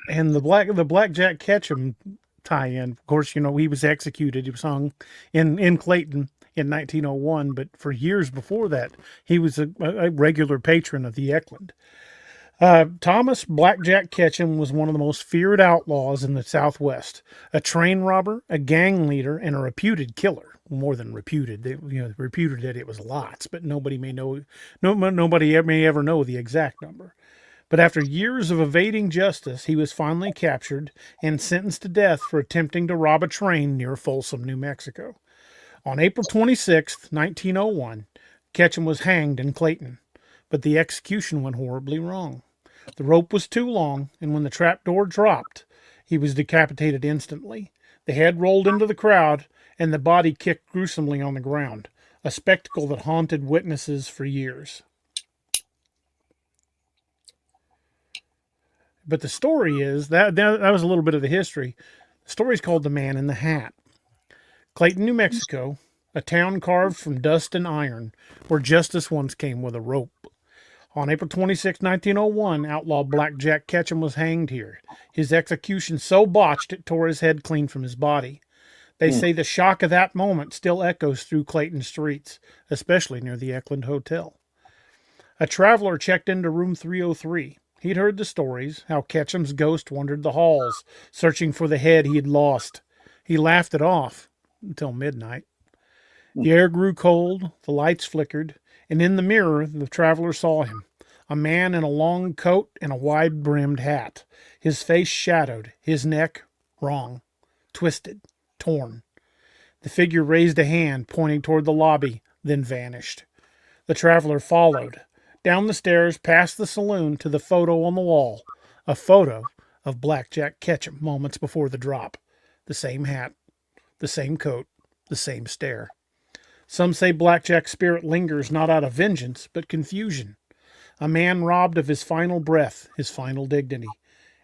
And the Blackjack Ketchum tie-in, of course, he was executed. He was hung in Clayton in 1901, but for years before that, he was a regular patron of the Eklund. Thomas Blackjack Ketchum was one of the most feared outlaws in the Southwest, a train robber, a gang leader, and a reputed killer. More than reputed, reputed that it was lots, but nobody may ever know the exact number. But after years of evading justice, he was finally captured and sentenced to death for attempting to rob a train near Folsom, New Mexico. On April 26, 1901, Ketchum was hanged in Clayton, but the execution went horribly wrong. The rope was too long, and when the trapdoor dropped, he was decapitated instantly. The head rolled into the crowd, and the body kicked gruesomely on the ground, a spectacle that haunted witnesses for years. But the story is, that was a little bit of the history. The story is called The Man in the Hat. Clayton, New Mexico, a town carved from dust and iron, where justice once came with a rope. On April 26, 1901, outlaw Blackjack Ketchum was hanged here. His execution so botched it tore his head clean from his body. They say the shock of that moment still echoes through Clayton streets, especially near the Eklund Hotel. A traveler checked into room 303. He'd heard the stories, how Ketchum's ghost wandered the halls, searching for the head he had lost. He laughed it off until midnight. The air grew cold, the lights flickered, and in the mirror the traveler saw him, a man in a long coat and a wide-brimmed hat, his face shadowed, his neck wrong, twisted, torn. The figure raised a hand, pointing toward the lobby, then vanished. The traveler followed, down the stairs, past the saloon, to the photo on the wall, a photo of Blackjack Ketchum moments before the drop. The same hat, the same coat, the same stare. Some say Blackjack's spirit lingers not out of vengeance, but confusion. A man robbed of his final breath, his final dignity.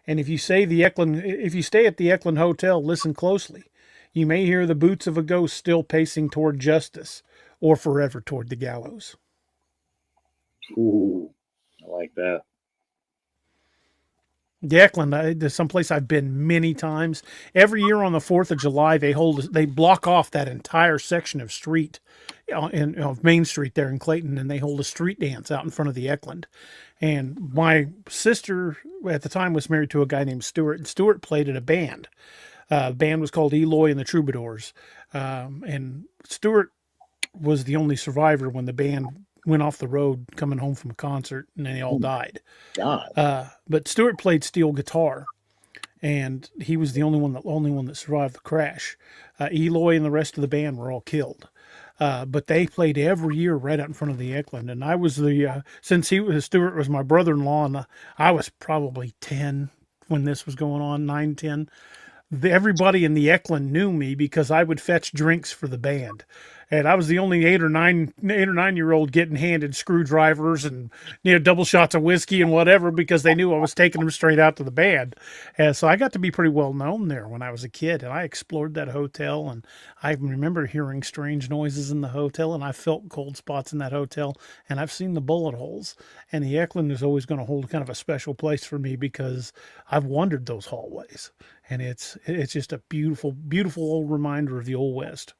And if you stay at the Eklund Hotel, listen closely. You may hear the boots of a ghost still pacing toward justice, or forever toward the gallows. Ooh, I like that. The Eklund, there's someplace I've been many times. Every year on the 4th of July, they block off that entire section of street, of Main Street there in Clayton, and they hold a street dance out in front of the Eklund. And my sister at the time was married to a guy named Stuart, and Stuart played in a band. The band was called Eloy and the Troubadours. And Stuart was the only survivor when the band went off the road coming home from a concert, and then they all died. God. But Stuart played steel guitar, and he was the only one that survived the crash. Eloy and the rest of the band were all killed. But they played every year right out in front of the Eklund. And I was since Stuart was my brother-in-law, and I was probably 10 when this was going on, 9, 10. Everybody in the Eklund knew me because I would fetch drinks for the band. And I was the only 8 or 9 year old getting handed screwdrivers and double shots of whiskey and whatever because they knew I was taking them straight out to the band. And so I got to be pretty well known there when I was a kid. And I explored that hotel, and I remember hearing strange noises in the hotel, and I felt cold spots in that hotel, and I've seen the bullet holes. And the Eklund is always going to hold kind of a special place for me because I've wandered those hallways, and it's just a beautiful, beautiful old reminder of the Old West.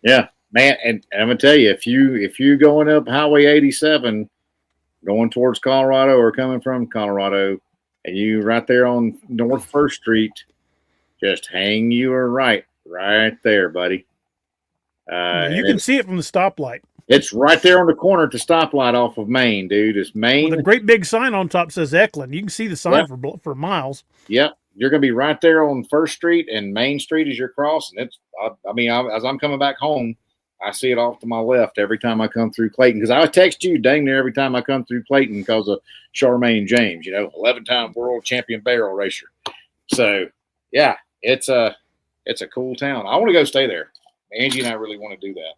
Yeah, man, and I'm gonna tell you, if you going up Highway 87, going towards Colorado or coming from Colorado, and you right there on North First Street, just hang your right there, buddy. You can see it from the stoplight. It's right there on the corner at the stoplight off of Main, dude. It's Main with a great big sign on top says Eklund. You can see the sign for miles. Yep. You're going to be right there on First Street and Main Street as you're crossing. As I'm coming back home, I see it off to my left every time I come through Clayton, because I text you dang near every time I come through Clayton because of Charmaine James, 11-time world champion barrel racer. So, yeah, it's a cool town. I want to go stay there. Angie and I really want to do that.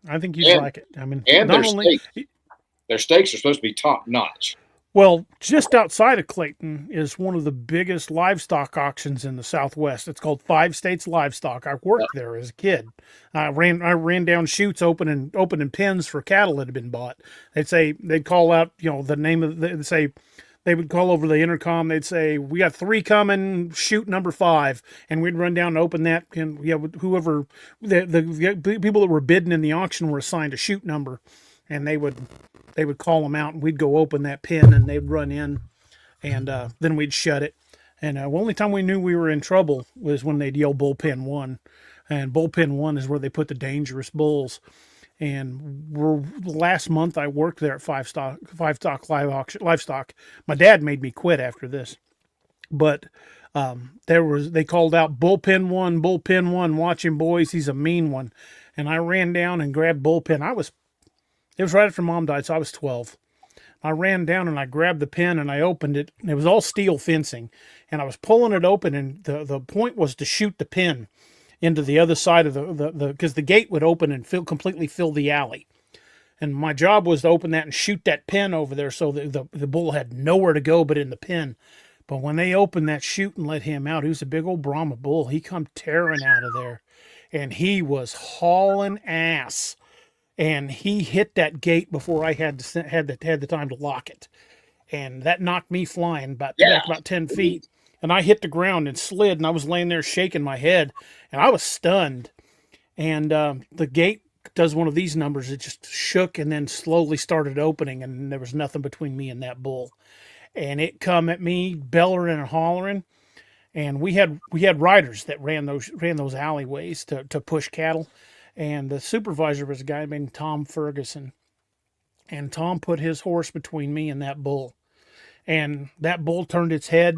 I think you'd like it. I mean, and their steaks are supposed to be top notch. Well, just outside of Clayton is one of the biggest livestock auctions in the Southwest. It's called 5 States Livestock. I worked there as a kid. I ran down chutes opening pens for cattle that had been bought. They'd call out, the name of they would call over the intercom. They'd say, "We got 3 coming, chute number 5," and we'd run down and open that. And whoever the people that were bidding in the auction were assigned a chute number, and they would call them out, and we'd go open that pen, and they'd run in, and then we'd shut it. And the only time we knew we were in trouble was when they'd yell bullpen 1, and bullpen 1 is where they put the dangerous bulls. And last month I worked there at Five Stock Livestock. My dad made me quit after this, but they called out bullpen 1, watch him, boys, he's a mean one. And I ran down and grabbed bullpen. It was right after Mom died, so I was 12. I ran down and I grabbed the pen and I opened it. And it was all steel fencing, and I was pulling it open, and the point was to shoot the pen into the other side of because the gate would open and completely fill the alley. And my job was to open that and shoot that pen over there so the bull had nowhere to go but in the pen. But when they opened that chute and let him out, he was a big old Brahma bull. He come tearing out of there, and he was hauling ass. And he hit that gate before I had the time to lock it. And that knocked me flying back about 10 feet. And I hit the ground and slid, and I was laying there shaking my head, and I was stunned. And the gate does one of these numbers. It just shook and then slowly started opening, and there was nothing between me and that bull. And it come at me bellowing and hollering. And we had riders that ran those alleyways to push cattle. And the supervisor was a guy named Tom Ferguson. And Tom put his horse between me and that bull. And that bull turned its head,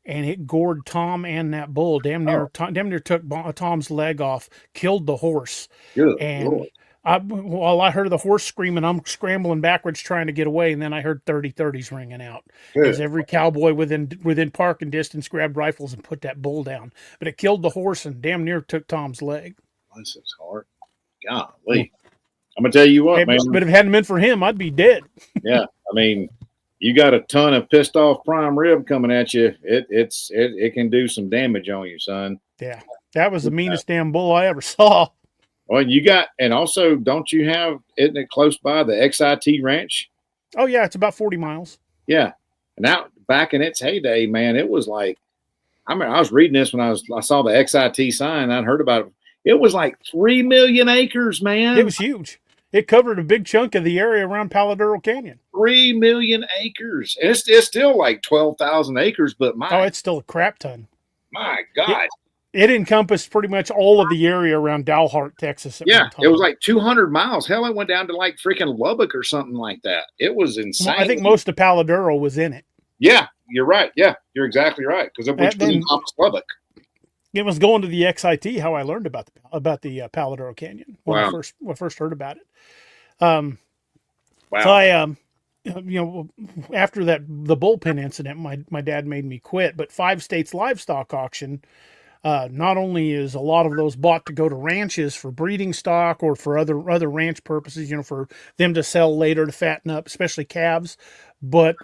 and it gored Tom and that bull. Damn near took Tom's leg off, killed the horse. Good and Lord. I heard the horse screaming, I'm scrambling backwards trying to get away, and then I heard 30-30s ringing out. Because every cowboy within parking distance grabbed rifles and put that bull down. But it killed the horse and damn near took Tom's leg. This is hard. Golly. I'm going to tell you what, man. But if it hadn't been for him, I'd be dead. Yeah. I mean, you got a ton of pissed off prime rib coming at you. It can do some damage on you, son. Yeah. That was the meanest damn bull I ever saw. Well, and also, isn't it close by the XIT ranch? Oh, yeah. It's about 40 miles. Yeah. And now, back in its heyday, man, it was like, I was reading this when I saw the XIT sign. I'd heard about it. It was like 3 million acres, man. It was huge. It covered a big chunk of the area around Paladuro Canyon. 3 million acres. And it's still like 12,000 acres, but it's still a crap ton. My God. It encompassed pretty much all of the area around Dalhart, Texas. Yeah, it was like 200 miles. Hell, it went down to like freaking Lubbock or something like that. It was insane. I think most of Paladuro was in it. Yeah, you're right. Yeah, you're exactly right. Because it was between Lubbock. It was going to the XIT how I learned about the Paladuro Canyon when I first heard about it. Wow. So I, after the bullpen incident, my dad made me quit. But 5 States Livestock Auction, Not only is a lot of those bought to go to ranches for breeding stock or for other ranch purposes, for them to sell later to fatten up, especially calves, but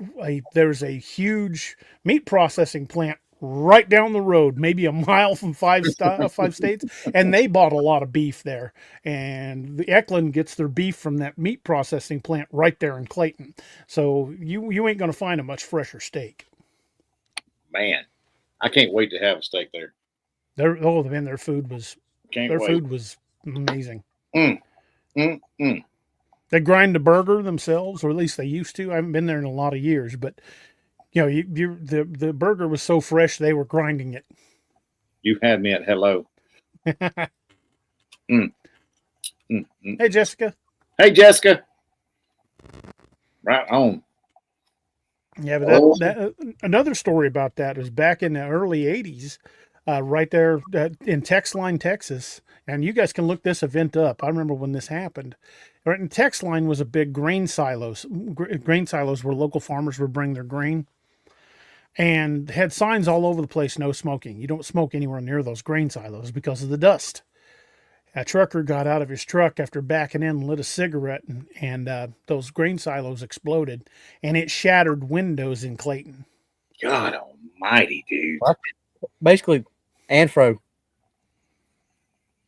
there's a huge meat processing plant right down the road, maybe a mile from five states, and they bought a lot of beef there. And the Eklund gets their beef from that meat processing plant right there in Clayton. So you ain't gonna find a much fresher steak. Man, I can't wait to have a steak there. Their food was food was amazing. They grind the burger themselves, or at least they used to. I haven't been there in a lot of years, but the burger was so fresh they were grinding it. You had me at hello. Hey, Jessica. Hey, Jessica. Right on. Yeah, but another story about that is back in the early 80s, right there in Texline, Texas. And you guys can look this event up. I remember when this happened. Right, and Texline was a big grain silos. Grain silos where local farmers would bring their grain. And had signs all over the place, no smoking. You don't smoke anywhere near those grain silos because of the dust. A trucker got out of his truck after backing in and lit a cigarette, and those grain silos exploded, and it shattered windows in Clayton. God almighty, dude. Basically, Anfro,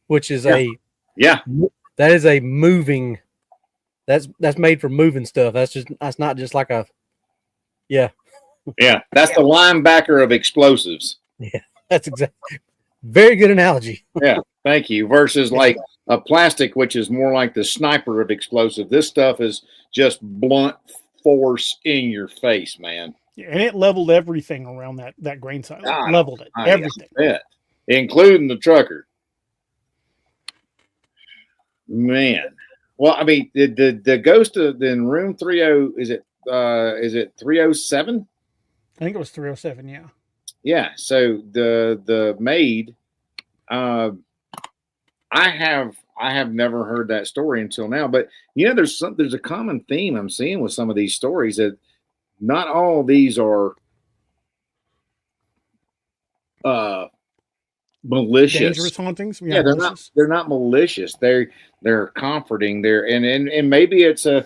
which is that is a moving, that's made for moving stuff. That's not just like a, Yeah, that's the linebacker of explosives. Yeah, that's exactly. Very good analogy. Yeah, thank you. Versus like a plastic, which is more like the sniper of explosive. This stuff is just blunt force in your face, man. Yeah, and it leveled everything around that grain silo. Leveled it, everything, including the trucker. Man, well, I mean, the ghost in room 30 is it 307? I think it was 307. Yeah. Yeah. So the maid, I have never heard that story until now. But there's a common theme I'm seeing with some of these stories that not all of these are malicious. Dangerous hauntings. Yeah, they're not malicious. They're comforting. And maybe it's a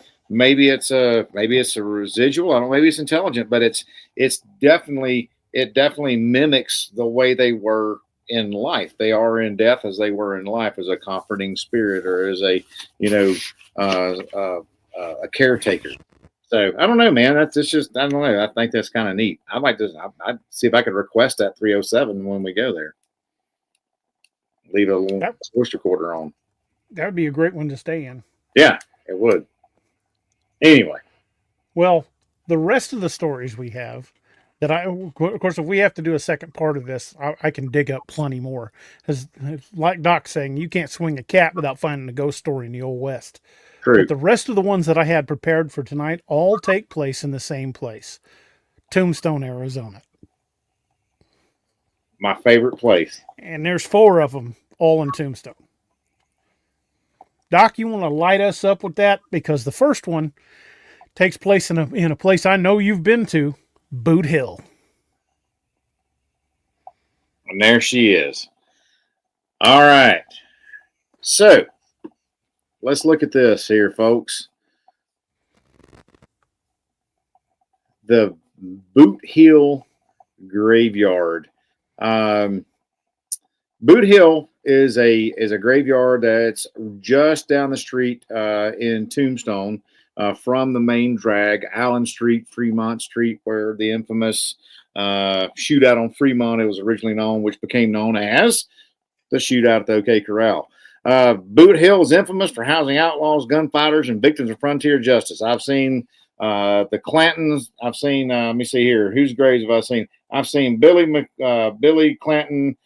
residual. I don't know, maybe it's intelligent, but it definitely mimics the way they were in life. They are in death as they were in life, as a comforting spirit or as a caretaker. So I don't know, man. I don't know. I think that's kind of neat. I'd see if I could request that 307 when we go there. Leave a little voice recorder on. That would be a great one to stay in. Yeah, it would. Anyway. Well, the rest of the stories we have of course, if we have to do a second part of this, I can dig up plenty more. Because like Doc's saying, you can't swing a cat without finding a ghost story in the Old West. True. But the rest of the ones that I had prepared for tonight all take place in the same place. Tombstone, Arizona. My favorite place. And there's 4 of them, all in Tombstone. Doc, you want to light us up with that? Because the first one takes place in a place I know you've been to, Boot Hill. And there she is. All right. So, let's look at this here, folks. The Boot Hill Graveyard. Boot Hill is a graveyard that's just down the street in Tombstone from the main drag, Allen Street, Fremont Street, where the infamous shootout on Fremont, it was originally known, which became known as the shootout at the OK Corral. Boot Hill is infamous for housing outlaws, gunfighters, and victims of frontier justice. I've seen the Clantons. I've seen, let me see here. Whose graves have I seen? I've seen Billy Clanton,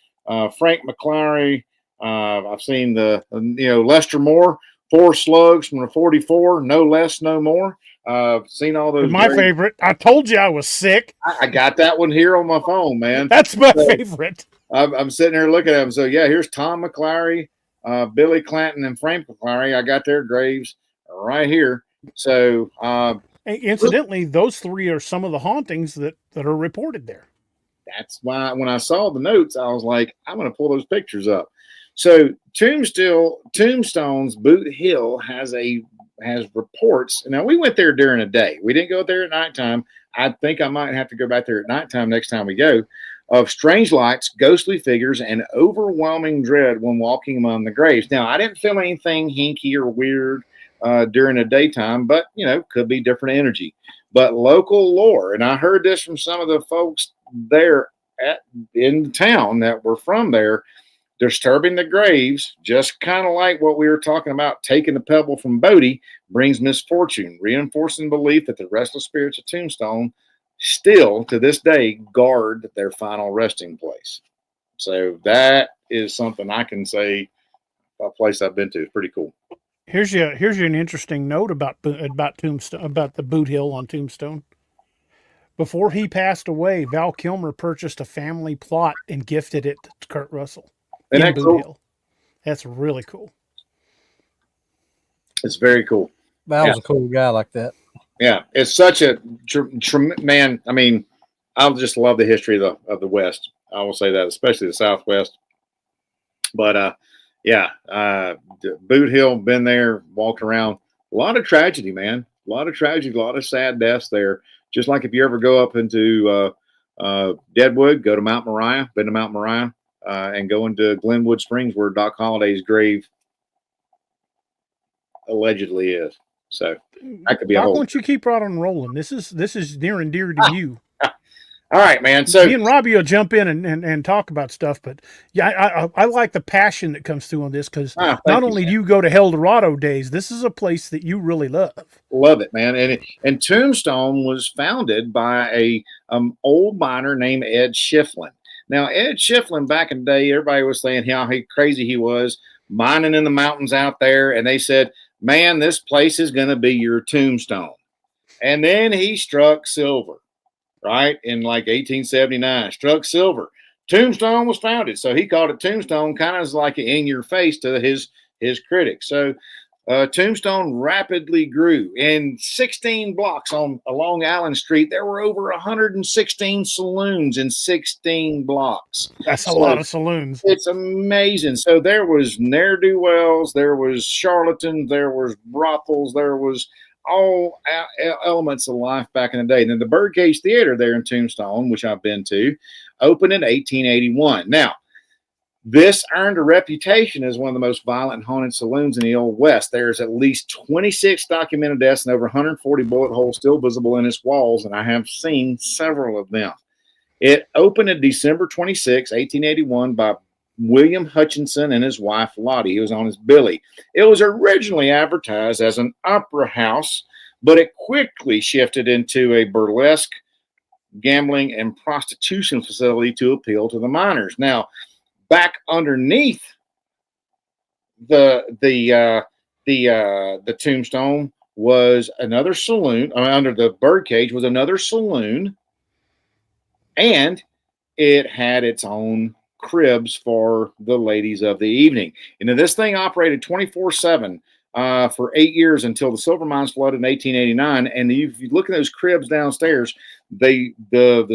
Frank McClary. I've seen Lester Moore, 4 slugs from the 44, no less, no more. Seen all those. My favorite. I told you I was sick. I got that one here on my phone, man. That's my favorite. I'm sitting here looking at them. So yeah, here's Tom McClary, Billy Clanton, and Frank McClary. I got their graves right here. So, incidentally, those 3 are some of the hauntings that are reported there. that's why when I saw the notes, I was like, I'm going to pull those pictures up. So Tombstone's Boot Hill has reports. Now we went there during the day. We didn't go there at nighttime. I think I might have to go back there at nighttime next time we go. Of strange lights, ghostly figures, and overwhelming dread when walking among the graves. Now I didn't feel anything hinky or weird during the daytime, but could be different energy. But local lore, and I heard this from some of the folks there in town that were from there. Disturbing the graves, just kind of like what we were talking about, taking the pebble from Bodie, brings misfortune, reinforcing belief that the restless spirits of Tombstone still, to this day, guard their final resting place. So that is something I can say, a place I've been to. It's pretty cool. Here's you an interesting note about Tombstone, about the Boot Hill on Tombstone. Before he passed away, Val Kilmer purchased a family plot and gifted it to Kurt Russell. Isn't in that Boot cool? Hill. That's really cool. It's very cool. Val's a cool guy like that. Yeah, it's such a man. I mean, I just love the history of the West. I will say that, especially the Southwest. But Boot Hill, been there, walked around. A lot of tragedy, man. A lot of tragedy, a lot of sad deaths there. Just like if you ever go up into Deadwood, go to Mount Moriah. Been to Mount Moriah. And go into Glenwood Springs, where Doc Holliday's grave allegedly is. So that could be Doc, a whole. why don't you keep right on rolling? This is near and dear to you. All right, man. So me and Robbie will jump in and talk about stuff, but yeah, I like the passion that comes through on this, because not only do you go to Eldorado days, this is a place that you really love. Love it, man. And Tombstone was founded by a old miner named Ed Schifflin. Now, Ed Schifflin, back in the day, everybody was saying how crazy he was, mining in the mountains out there, and they said, man, this place is going to be your tombstone. And then he struck silver, right, in like 1879, struck silver. Tombstone was founded, so he called it Tombstone, kind of like in your face to his critics. So Tombstone rapidly grew. In 16 blocks along Allen Street, there were over 116 saloons in 16 blocks. That's a lot of saloons. It's amazing. So there was ne'er-do-wells, there was charlatans, there was brothels, there was all elements of life back in the day. And then the Birdcage Theater there in Tombstone, which I've been to, opened in 1881. Now, this earned a reputation as one of the most violent and haunted saloons in the Old West. There's at least 26 documented deaths and over 140 bullet holes still visible in its walls, and I have seen several of them. It opened on December 26, 1881 by William Hutchinson and his wife, Lottie. He was on his billy. It was originally advertised as an opera house, but it quickly shifted into a burlesque, gambling, and prostitution facility to appeal to the miners. Now, back underneath the Tombstone was another saloon. Under the Birdcage was another saloon, and it had its own cribs for the ladies of the evening. And this thing operated 24/7 for 8 years until the silver mines flooded in 1889. And if you look at those cribs downstairs, the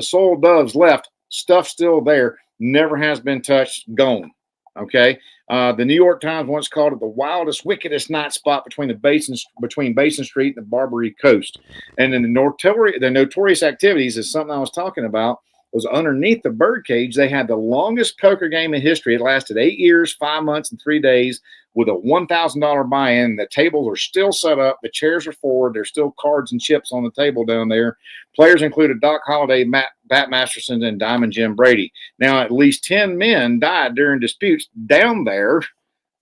soil doves left, stuff still there. Never has been touched, gone. Okay. The New York Times once called it the wildest, wickedest night spot between Basin Street and the Barbary Coast. And then the notorious activities is something I was talking about, was underneath the Birdcage. They had the longest poker game in history. It lasted 8 years, 5 months, and 3 days with a $1,000 buy-in. The tables are still set up. The chairs are forward. There's still cards and chips on the table down there. Players included Doc Holliday, Bat Masterson, and Diamond Jim Brady. Now, at least 10 men died during disputes down there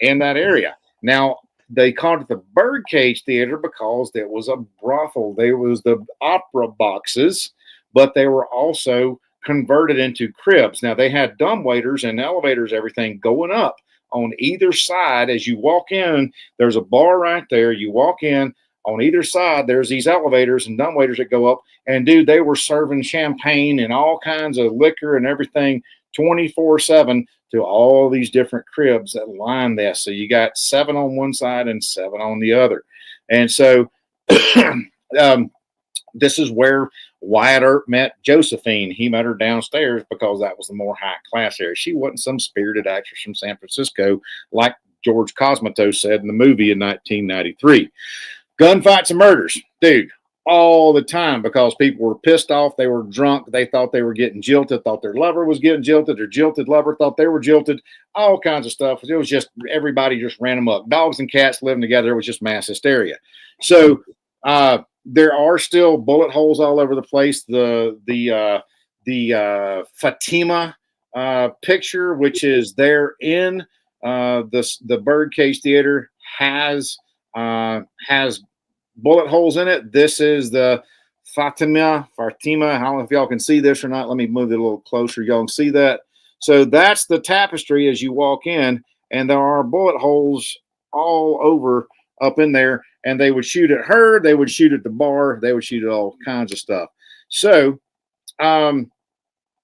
in that area. Now, they called it the Birdcage Theater because there was a brothel. There was the opera boxes, but they were also converted into cribs. Now, they had dumbwaiters and elevators, everything going up on either side. As you walk in, there's a bar right there. You walk in, on either side, there's these elevators and dumbwaiters that go up. And, dude, they were serving champagne and all kinds of liquor and everything 24/7 to all these different cribs that line this. So you got 7 on one side and 7 on the other. And so This is where Wyatt Earp met Josephine. He met her downstairs because that was the more high class area. She wasn't some spirited actress from San Francisco like George Cosmatos said in the movie in 1993. Gunfights and murders, dude, all the time because people were pissed off. They were drunk. They thought they were getting jilted, thought their lover was getting jilted. Their jilted lover thought they were jilted. All kinds of stuff. It was just everybody just ran them up. Dogs and cats living together. It was just mass hysteria. So there are still bullet holes all over the place. The Fatima picture, which is there in the Birdcage Theater, has bullet holes in it. This is the Fatima. I don't know if y'all can see this or not. Let me move it a little closer. Y'all can see that. So that's the tapestry as you walk in, and there are bullet holes all over up in there. And they would shoot at her. They would shoot at the bar. They would shoot at all kinds of stuff. So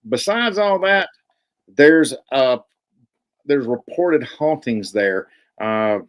besides all that, there's reported hauntings there. The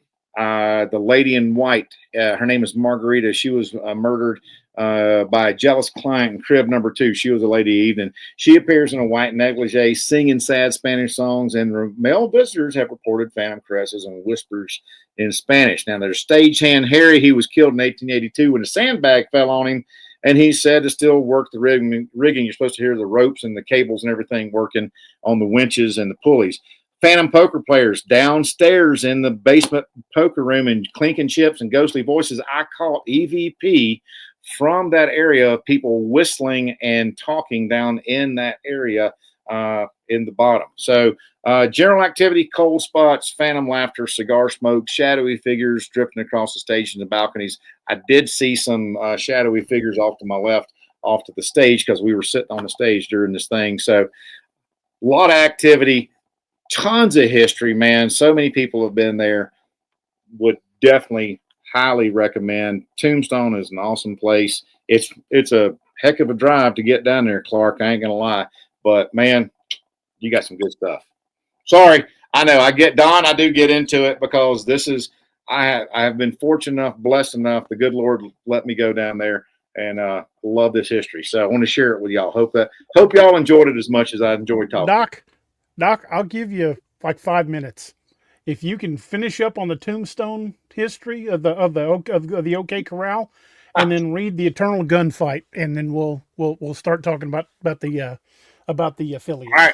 lady in white, her name is Margarita. She was murdered by a jealous client in crib number 2. She was a lady evening. She appears in a white negligee singing sad Spanish songs, and male visitors have reported phantom caresses and whispers in Spanish. Now, there's stagehand Harry. He was killed in 1882 when a sandbag fell on him, and he's said to still work the rigging. You're supposed to hear the ropes and the cables and everything working on the winches and the pulleys. Phantom poker players downstairs in the basement poker room and clinking chips and ghostly voices. I caught EVP from that area of people whistling and talking down in that area in the bottom. So general activity, cold spots, phantom laughter, cigar smoke, shadowy figures drifting across the stage and the balconies. I did see some shadowy figures off to my left, off to the stage, because we were sitting on the stage during this thing. So a lot of activity. Tons of history, man. So many people have been there. Would definitely highly recommend. Tombstone is an awesome place. It's a heck of a drive to get down there, Clark. I ain't gonna lie, but man, you got some good stuff. Sorry, I know I do get into it because this is I have been fortunate enough, blessed enough. The good Lord let me go down there and love this history. So I want to share it with y'all. Hope y'all enjoyed it as much as I enjoyed talking. Doc, I'll give you like 5 minutes. If you can finish up on the Tombstone history of the OK Corral, and then read the Eternal Gunfight, and then we'll start talking about the affiliates. All right,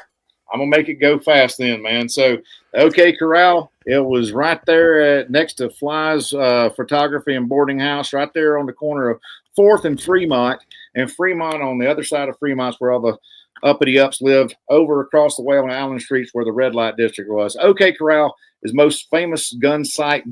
I'm gonna make it go fast then, man. So OK Corral, it was right there next to Fly's Photography and Boarding House, right there on the corner of 4th and Fremont. And Fremont, on the other side of Fremont's where all the uppity ups lived. Over across the way on Allen Streets where the red light district was. OK Corral is most famous gunfight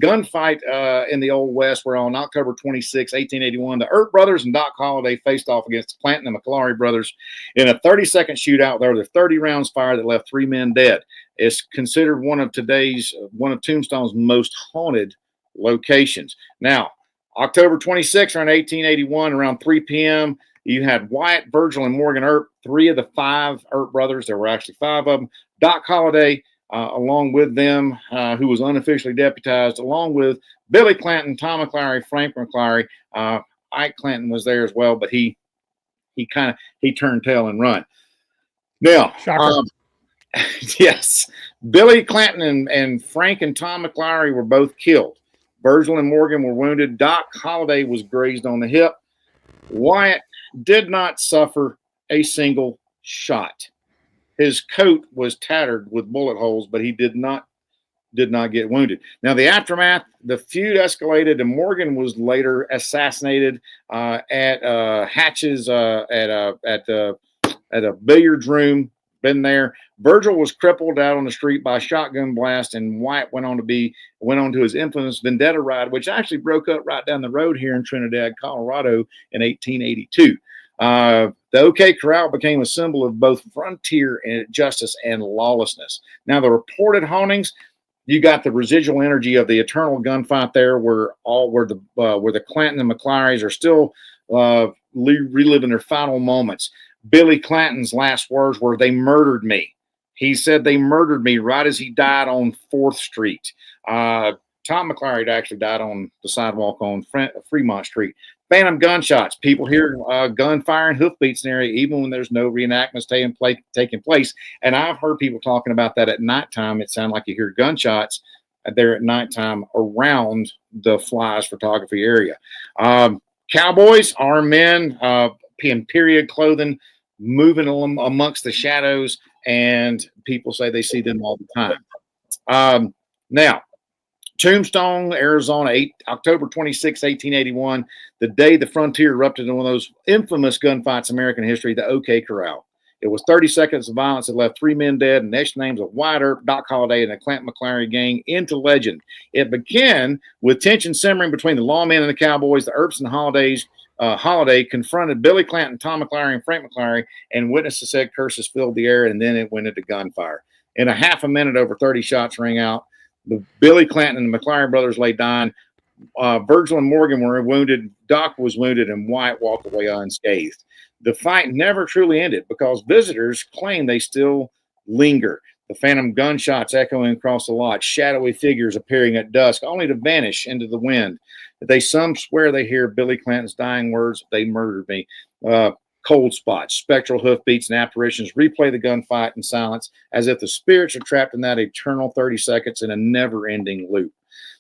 in the Old West, where on October 26, 1881, the Earp brothers and Doc Holliday faced off against Clanton and McClary brothers in a 30-second shootout. There were 30 rounds fired that left 3 men dead. It's considered one of Tombstone's most haunted locations. Now, October 26, around 1881, around 3 p.m., you had Wyatt, Virgil, and Morgan Earp, 3 of the 5 Earp brothers. There were actually 5 of them. Doc Holliday, along with them, who was unofficially deputized, along with Billy Clanton, Tom McClary, Frank McClary. Ike Clanton was there as well, but he turned tail and run. Now, yes, Billy Clanton and Frank and Tom McClary were both killed. Virgil and Morgan were wounded. Doc Holliday was grazed on the hip. Wyatt did not suffer a single shot. His coat was tattered with bullet holes, but he did not get wounded. Now, the aftermath, the feud escalated, and Morgan was later assassinated at Hatch's at a billiards room. Been there. Virgil was crippled out on the street by a shotgun blast, and Wyatt went on to his infamous Vendetta ride, which actually broke up right down the road here in Trinidad, Colorado, in 1882. The OK Corral became a symbol of both frontier and justice and lawlessness. Now, the reported hauntings, you got the residual energy of the eternal gunfight there, where the Clanton and McClarys are still reliving their final moments. Billy Clanton's last words were, "They murdered me." He said they murdered me right as he died on 4th Street. Tom McClary actually died on the sidewalk on Fremont Street. Phantom gunshots. People hear gunfire and hoofbeats in the area, even when there's no reenactments taking place. And I've heard people talking about that at nighttime. It sounds like you hear gunshots there at nighttime around the Flies photography area. Cowboys, armed men in period clothing, moving amongst the shadows, and people say they see them all the time. Now, Tombstone, Arizona, October 26, 1881, the day the frontier erupted in one of those infamous gunfights in American history, the OK Corral. It was 30 seconds of violence that left 3 men dead and etched names of Wyatt Earp, Doc Holliday, and the Clanton McClary gang into legend. It began with tension simmering between the lawmen and the cowboys. The Earps and Holiday confronted Billy Clanton, Tom McClary, and Frank McClary, and witnesses said curses filled the air, and then it went into gunfire. In a half a minute, over 30 shots rang out. The Billy Clanton and the McClary brothers lay dying. Virgil and Morgan were wounded. Doc was wounded, and Wyatt walked away unscathed. The fight never truly ended because visitors claim they still linger. The phantom gunshots echoing across the lot, shadowy figures appearing at dusk, only to vanish into the wind. Some swear they hear Billy Clanton's dying words, "They murdered me." Cold spots, spectral hoofbeats, and apparitions replay the gunfight in silence as if the spirits are trapped in that eternal 30 seconds in a never-ending loop.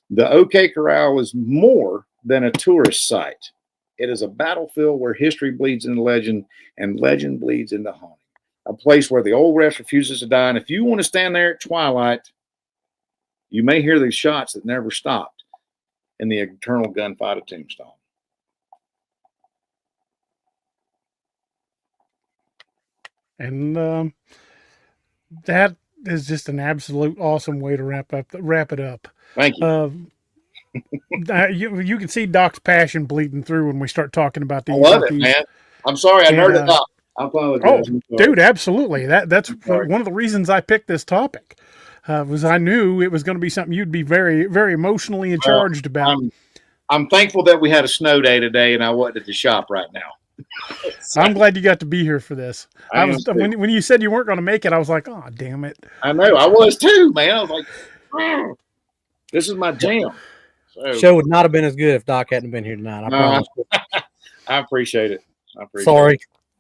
The OK Corral is more than a tourist site. It is a battlefield where history bleeds into legend and legend bleeds into haunting. A place where the old west refuses to die. And if you want to stand there at twilight, you may hear these shots that never stopped in the eternal gunfight of Tombstone. And that is just an absolute awesome way to wrap it up. Thank you. You can see Doc's passion bleeding through when we start talking about these. I love it, man. I'm sorry I nerded up. I apologize. Dude, absolutely. That's one of the reasons I picked this topic. Was I knew it was going to be something you'd be very, very emotionally charged about. I'm thankful that we had a snow day today, and I wasn't at the shop right now. I'm glad you got to be here for this. When you said you weren't going to make it, I was like, oh, damn it. I know. I was too, man. I was like, oh, this is my jam. So, show would not have been as good if Doc hadn't been here tonight. I promise. I appreciate it. Sorry.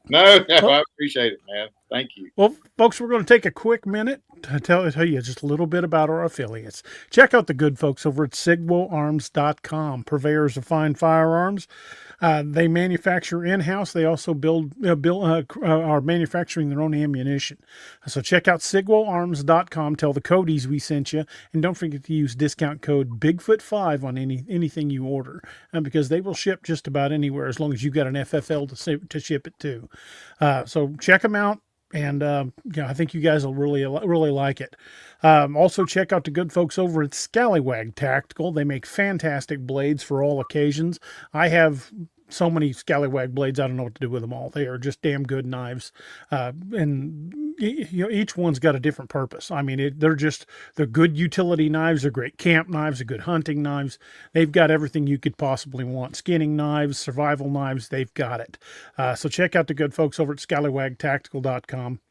No, I appreciate it, man. Thank you. Well, folks, we're going to take a quick minute to tell you just a little bit about our affiliates. Check out the good folks over at SigwoArms.com, purveyors of fine firearms. They manufacture in-house. They also are manufacturing their own ammunition. So check out SigwoArms.com. Tell the Codys we sent you. And don't forget to use discount code Bigfoot5 on anything you order, because they will ship just about anywhere as long as you've got an FFL to ship it to. So check them out. And I think you guys will really like it. Also, check out the good folks over at Scallywag Tactical. They make fantastic blades for all occasions. I have so many Scallywag blades, I don't know what to do with them all. They are just damn good knives. And each one's got a different purpose. I mean, they're good utility knives. They're great camp knives. They're good hunting knives. They've got everything you could possibly want. Skinning knives, survival knives, they've got it. So check out the good folks over at scallywagtactical.com.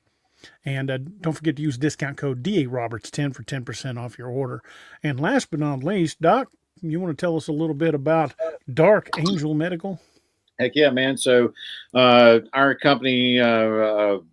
And don't forget to use discount code DARoberts10 for 10% off your order. And last but not least, Doc, you want to tell us a little bit about Dark Angel Medical? Heck yeah, man. So our company assembles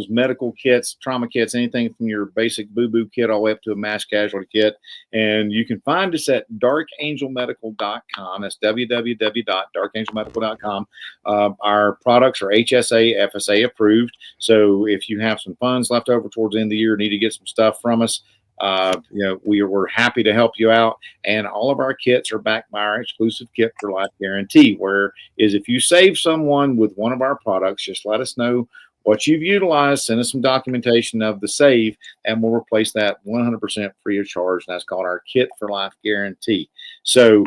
medical kits, trauma kits, anything from your basic boo-boo kit all the way up to a mass casualty kit. And you can find us at darkangelmedical.com. That's www.darkangelmedical.com. Our products are HSA, FSA approved. So if you have some funds left over towards the end of the year, need to get some stuff from us, we're happy to help you out, and all of our kits are backed by our exclusive Kit for Life guarantee, where is if you save someone with one of our products, just let us know what you've utilized, send us some documentation of the save, and we'll replace that 100% free of charge. And that's called our Kit for Life guarantee. So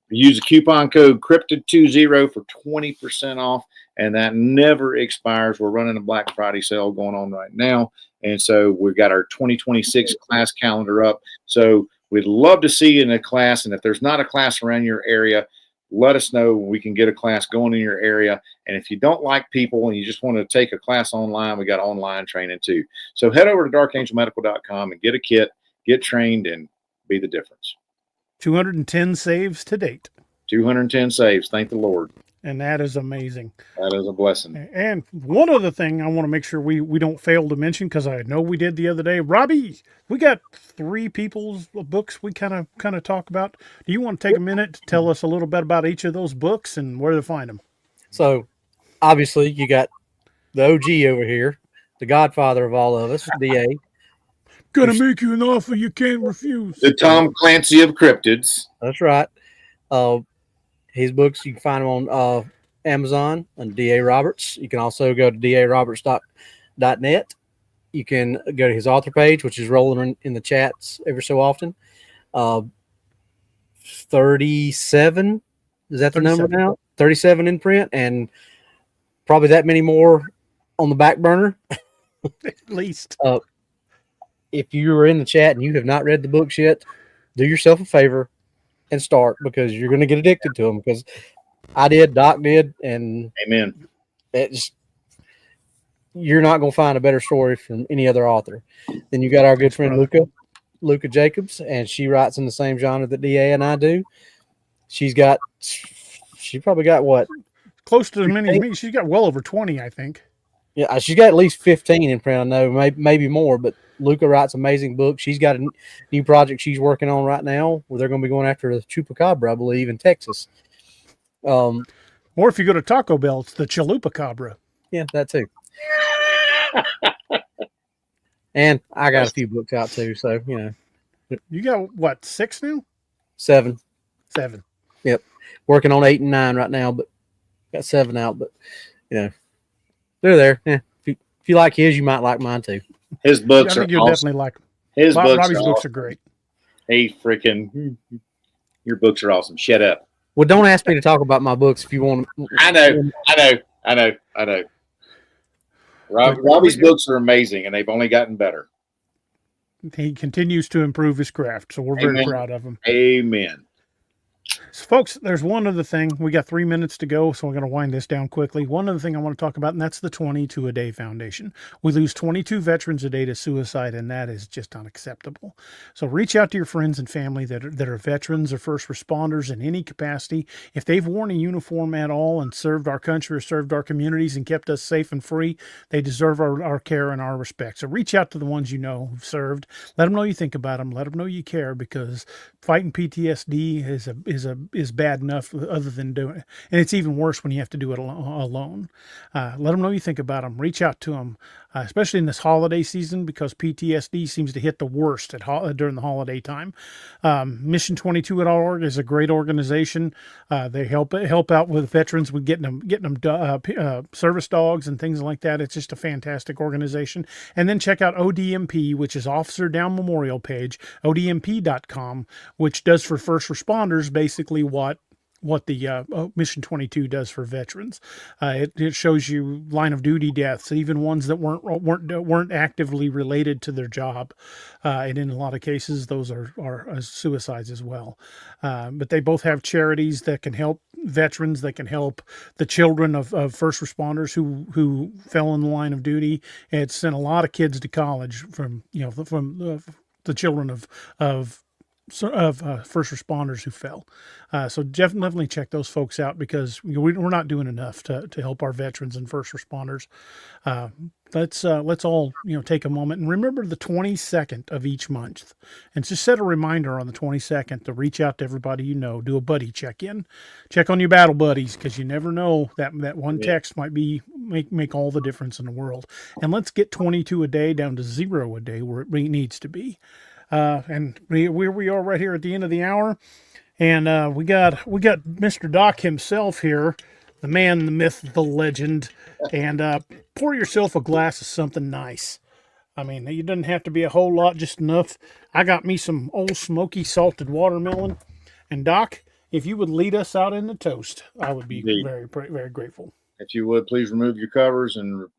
use the coupon code Cryptid20 for 20% off, and that never expires. We're running a Black Friday sale going on right now. And so we've got our 2026 class calendar up. So we'd love to see you in a class. And if there's not a class around your area, let us know. We can get a class going in your area. And if you don't like people and you just want to take a class online, we got online training too. So head over to darkangelmedical.com and get a kit, get trained, and be the difference. 210 saves to date. 210 saves. Thank the Lord. And that is amazing. That is a blessing. And one other thing I want to make sure we don't fail to mention, because I know we did the other day. Robbie, we got 3 people's books we kind of talk about. Do you want to take a minute to tell us a little bit about each of those books and where to find them? So, obviously, you got the OG over here, the godfather of all of us, DA. Gonna make you an offer you can't refuse. The Tom Clancy of cryptids. That's right. His books, you can find them on Amazon and DA Roberts. You can also go to daroberts.net. You can go to his author page, which is rolling in the chats every so often. 37, is that the number now? 37 in print, and probably that many more on the back burner. At least. If you are in the chat and you have not read the books yet, do yourself a favor and start, because you're going to get addicted to them. Because I did, Doc did, and Amen. You're not going to find a better story from any other author. Then you got our good friend Luca Jacobs, and she writes in the same genre that DA and I do. She probably got what? Close to as many as me. She's got well over 20, I think. Yeah, she's got at least 15 in print. I know, maybe more, but Luca writes amazing books. She's got a new project she's working on right now where they're going to be going after the chupacabra, I believe, in Texas. Or if you go to Taco Bell, it's the Chalupacabra. Yeah, that too. And I got a few books out too, so You got what, 6 now? 7. 7. Yep. Working on 8 and 9 right now, but got 7 out. But they're there. Yeah. If you like his, you might like mine too. His books are you'll awesome. definitely like them. Robbie's books are great. Hey, freaking, your books are awesome. Shut up. Well, don't ask me to talk about my books if you want to. I know. Robbie's books are amazing, and they've only gotten better. He continues to improve his craft, so we're very proud of him. Amen. So, folks, there's one other thing. We got 3 minutes to go, so we're going to wind this down quickly. One other thing I want to talk about, and that's the 22 a Day Foundation. We lose 22 veterans a day to suicide, and that is just unacceptable. So reach out to your friends and family that are veterans or first responders in any capacity. If they've worn a uniform at all and served our country or served our communities and kept us safe and free, they deserve our care and our respect. So reach out to the ones you know who've served. Let them know you think about them. Let them know you care, because fighting PTSD is bad enough other than doing it. And it's even worse when you have to do it alone. Let them know you think about them. Reach out to them, especially in this holiday season, because PTSD seems to hit the worst during the holiday time. Mission22.org is a great organization. They help out with veterans with getting them service dogs and things like that. It's just a fantastic organization. And then check out ODMP, which is Officer Down Memorial Page, odmp.com, which does for first responders basically what the Mission 22 does for veterans. It shows you line of duty deaths, even ones that weren't actively related to their job, and in a lot of cases those are suicides as well. But they both have charities that can help veterans, that can help the children of first responders who fell in the line of duty. It sent a lot of kids to college from the children of first responders who fell. So definitely check those folks out, because we're not doing enough to help our veterans and first responders. Let's all take a moment and remember the 22nd of each month, and just set a reminder on the 22nd to reach out to everybody you know. Do a buddy check-in, check on your battle buddies, because you never know, that one text might make all the difference in the world. And let's get 22 a day down to 0 a day where it needs to be. And we are right here at the end of the hour, and we got Mr. Doc himself here, the man, the myth, the legend, and pour yourself a glass of something nice. I mean, it doesn't have to be a whole lot, just enough. I got me some old smoky salted watermelon, and Doc, if you would lead us out in the toast, I would be very, very grateful. If you would, please remove your covers and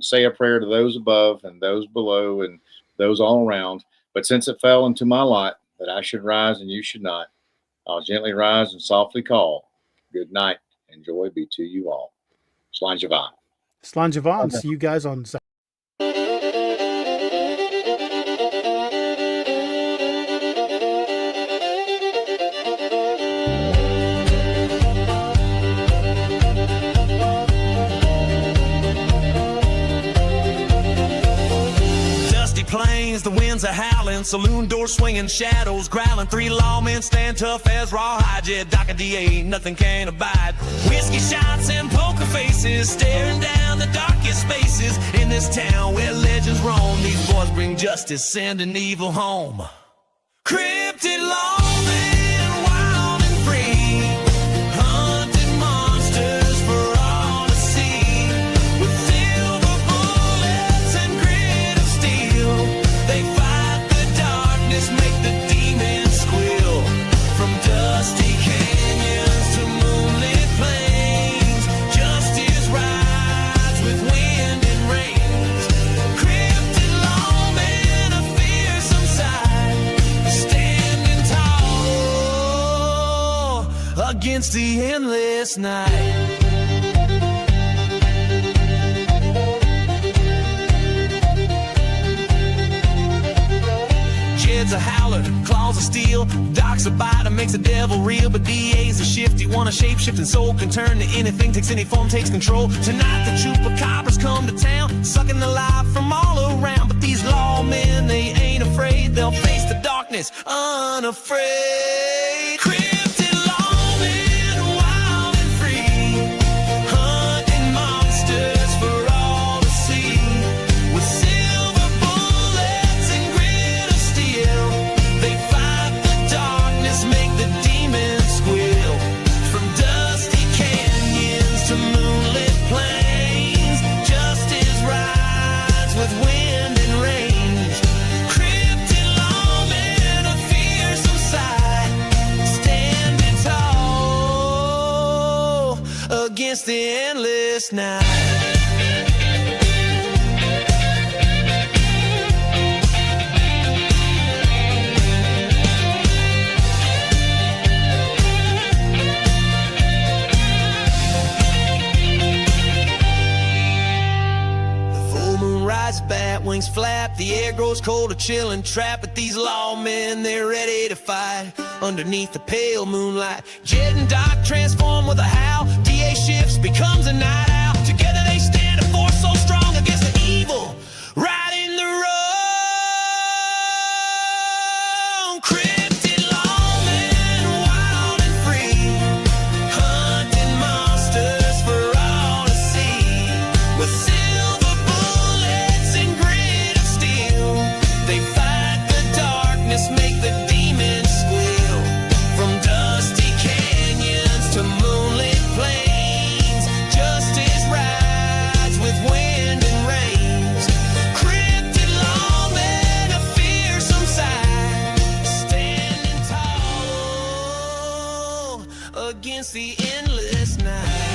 say a prayer to those above and those below and those all around. But since it fell into my lot that I should rise and you should not, I'll gently rise and softly call, good night and joy be to you all. Slán Javon. Slán Javon. See you guys on Saturday. are howling, saloon doors swinging, shadows growling. Three lawmen stand tough as rawhide. Yeah, Doc and DA, nothing can abide. Whiskey shots and poker faces, staring down the darkest spaces in this town where legends roam. These boys bring justice, sending evil home. Cryptid lawmen, wild and free, hunting monsters for all to see. With silver bullets and grit of steel, they fight the darkness, make the demons squeal. From dusty canyons to moonlit plains, justice rides with wind and rains. Cryptid lawmen, a fearsome sight, standing tall against the endless night. Jed's a howler, claws of steel, Doc's a biter, makes a devil real. But DA's a shifty one, a shape-shifting soul, can turn to anything, takes any form, takes control. Tonight the chupacabras come to town, sucking the life from all around. But these lawmen, they ain't afraid, they'll face the darkness unafraid. Cryptid lawmen, wild and free, hunting monsters for all to see. With silver bullets and grit of steel, they fight the darkness, make the demons squeal. From dusty canyons to moonlit plains, justice rides with wind and range. Cryptid lawmen, a fearsome sight, standing tall against the endless night. The full moon rises, bat wings flap, the air grows cold, a chill and trap. But these lawmen, they're ready to fight underneath the pale moonlight. Jed and Doc transform with a howl, DA shifts, becomes a night owl. Together they stand, a force so strong against the evil right in the wrong. Cryptid lawmen, wild and free, hunting monsters for all to see. With silver bullets and grit of steel, they fight the darkness, make the demons squeal. From dusty canyons to moonlit plains, justice rides with wind and rains. Cryptid lawmen, a fearsome sight, standing tall against the endless night.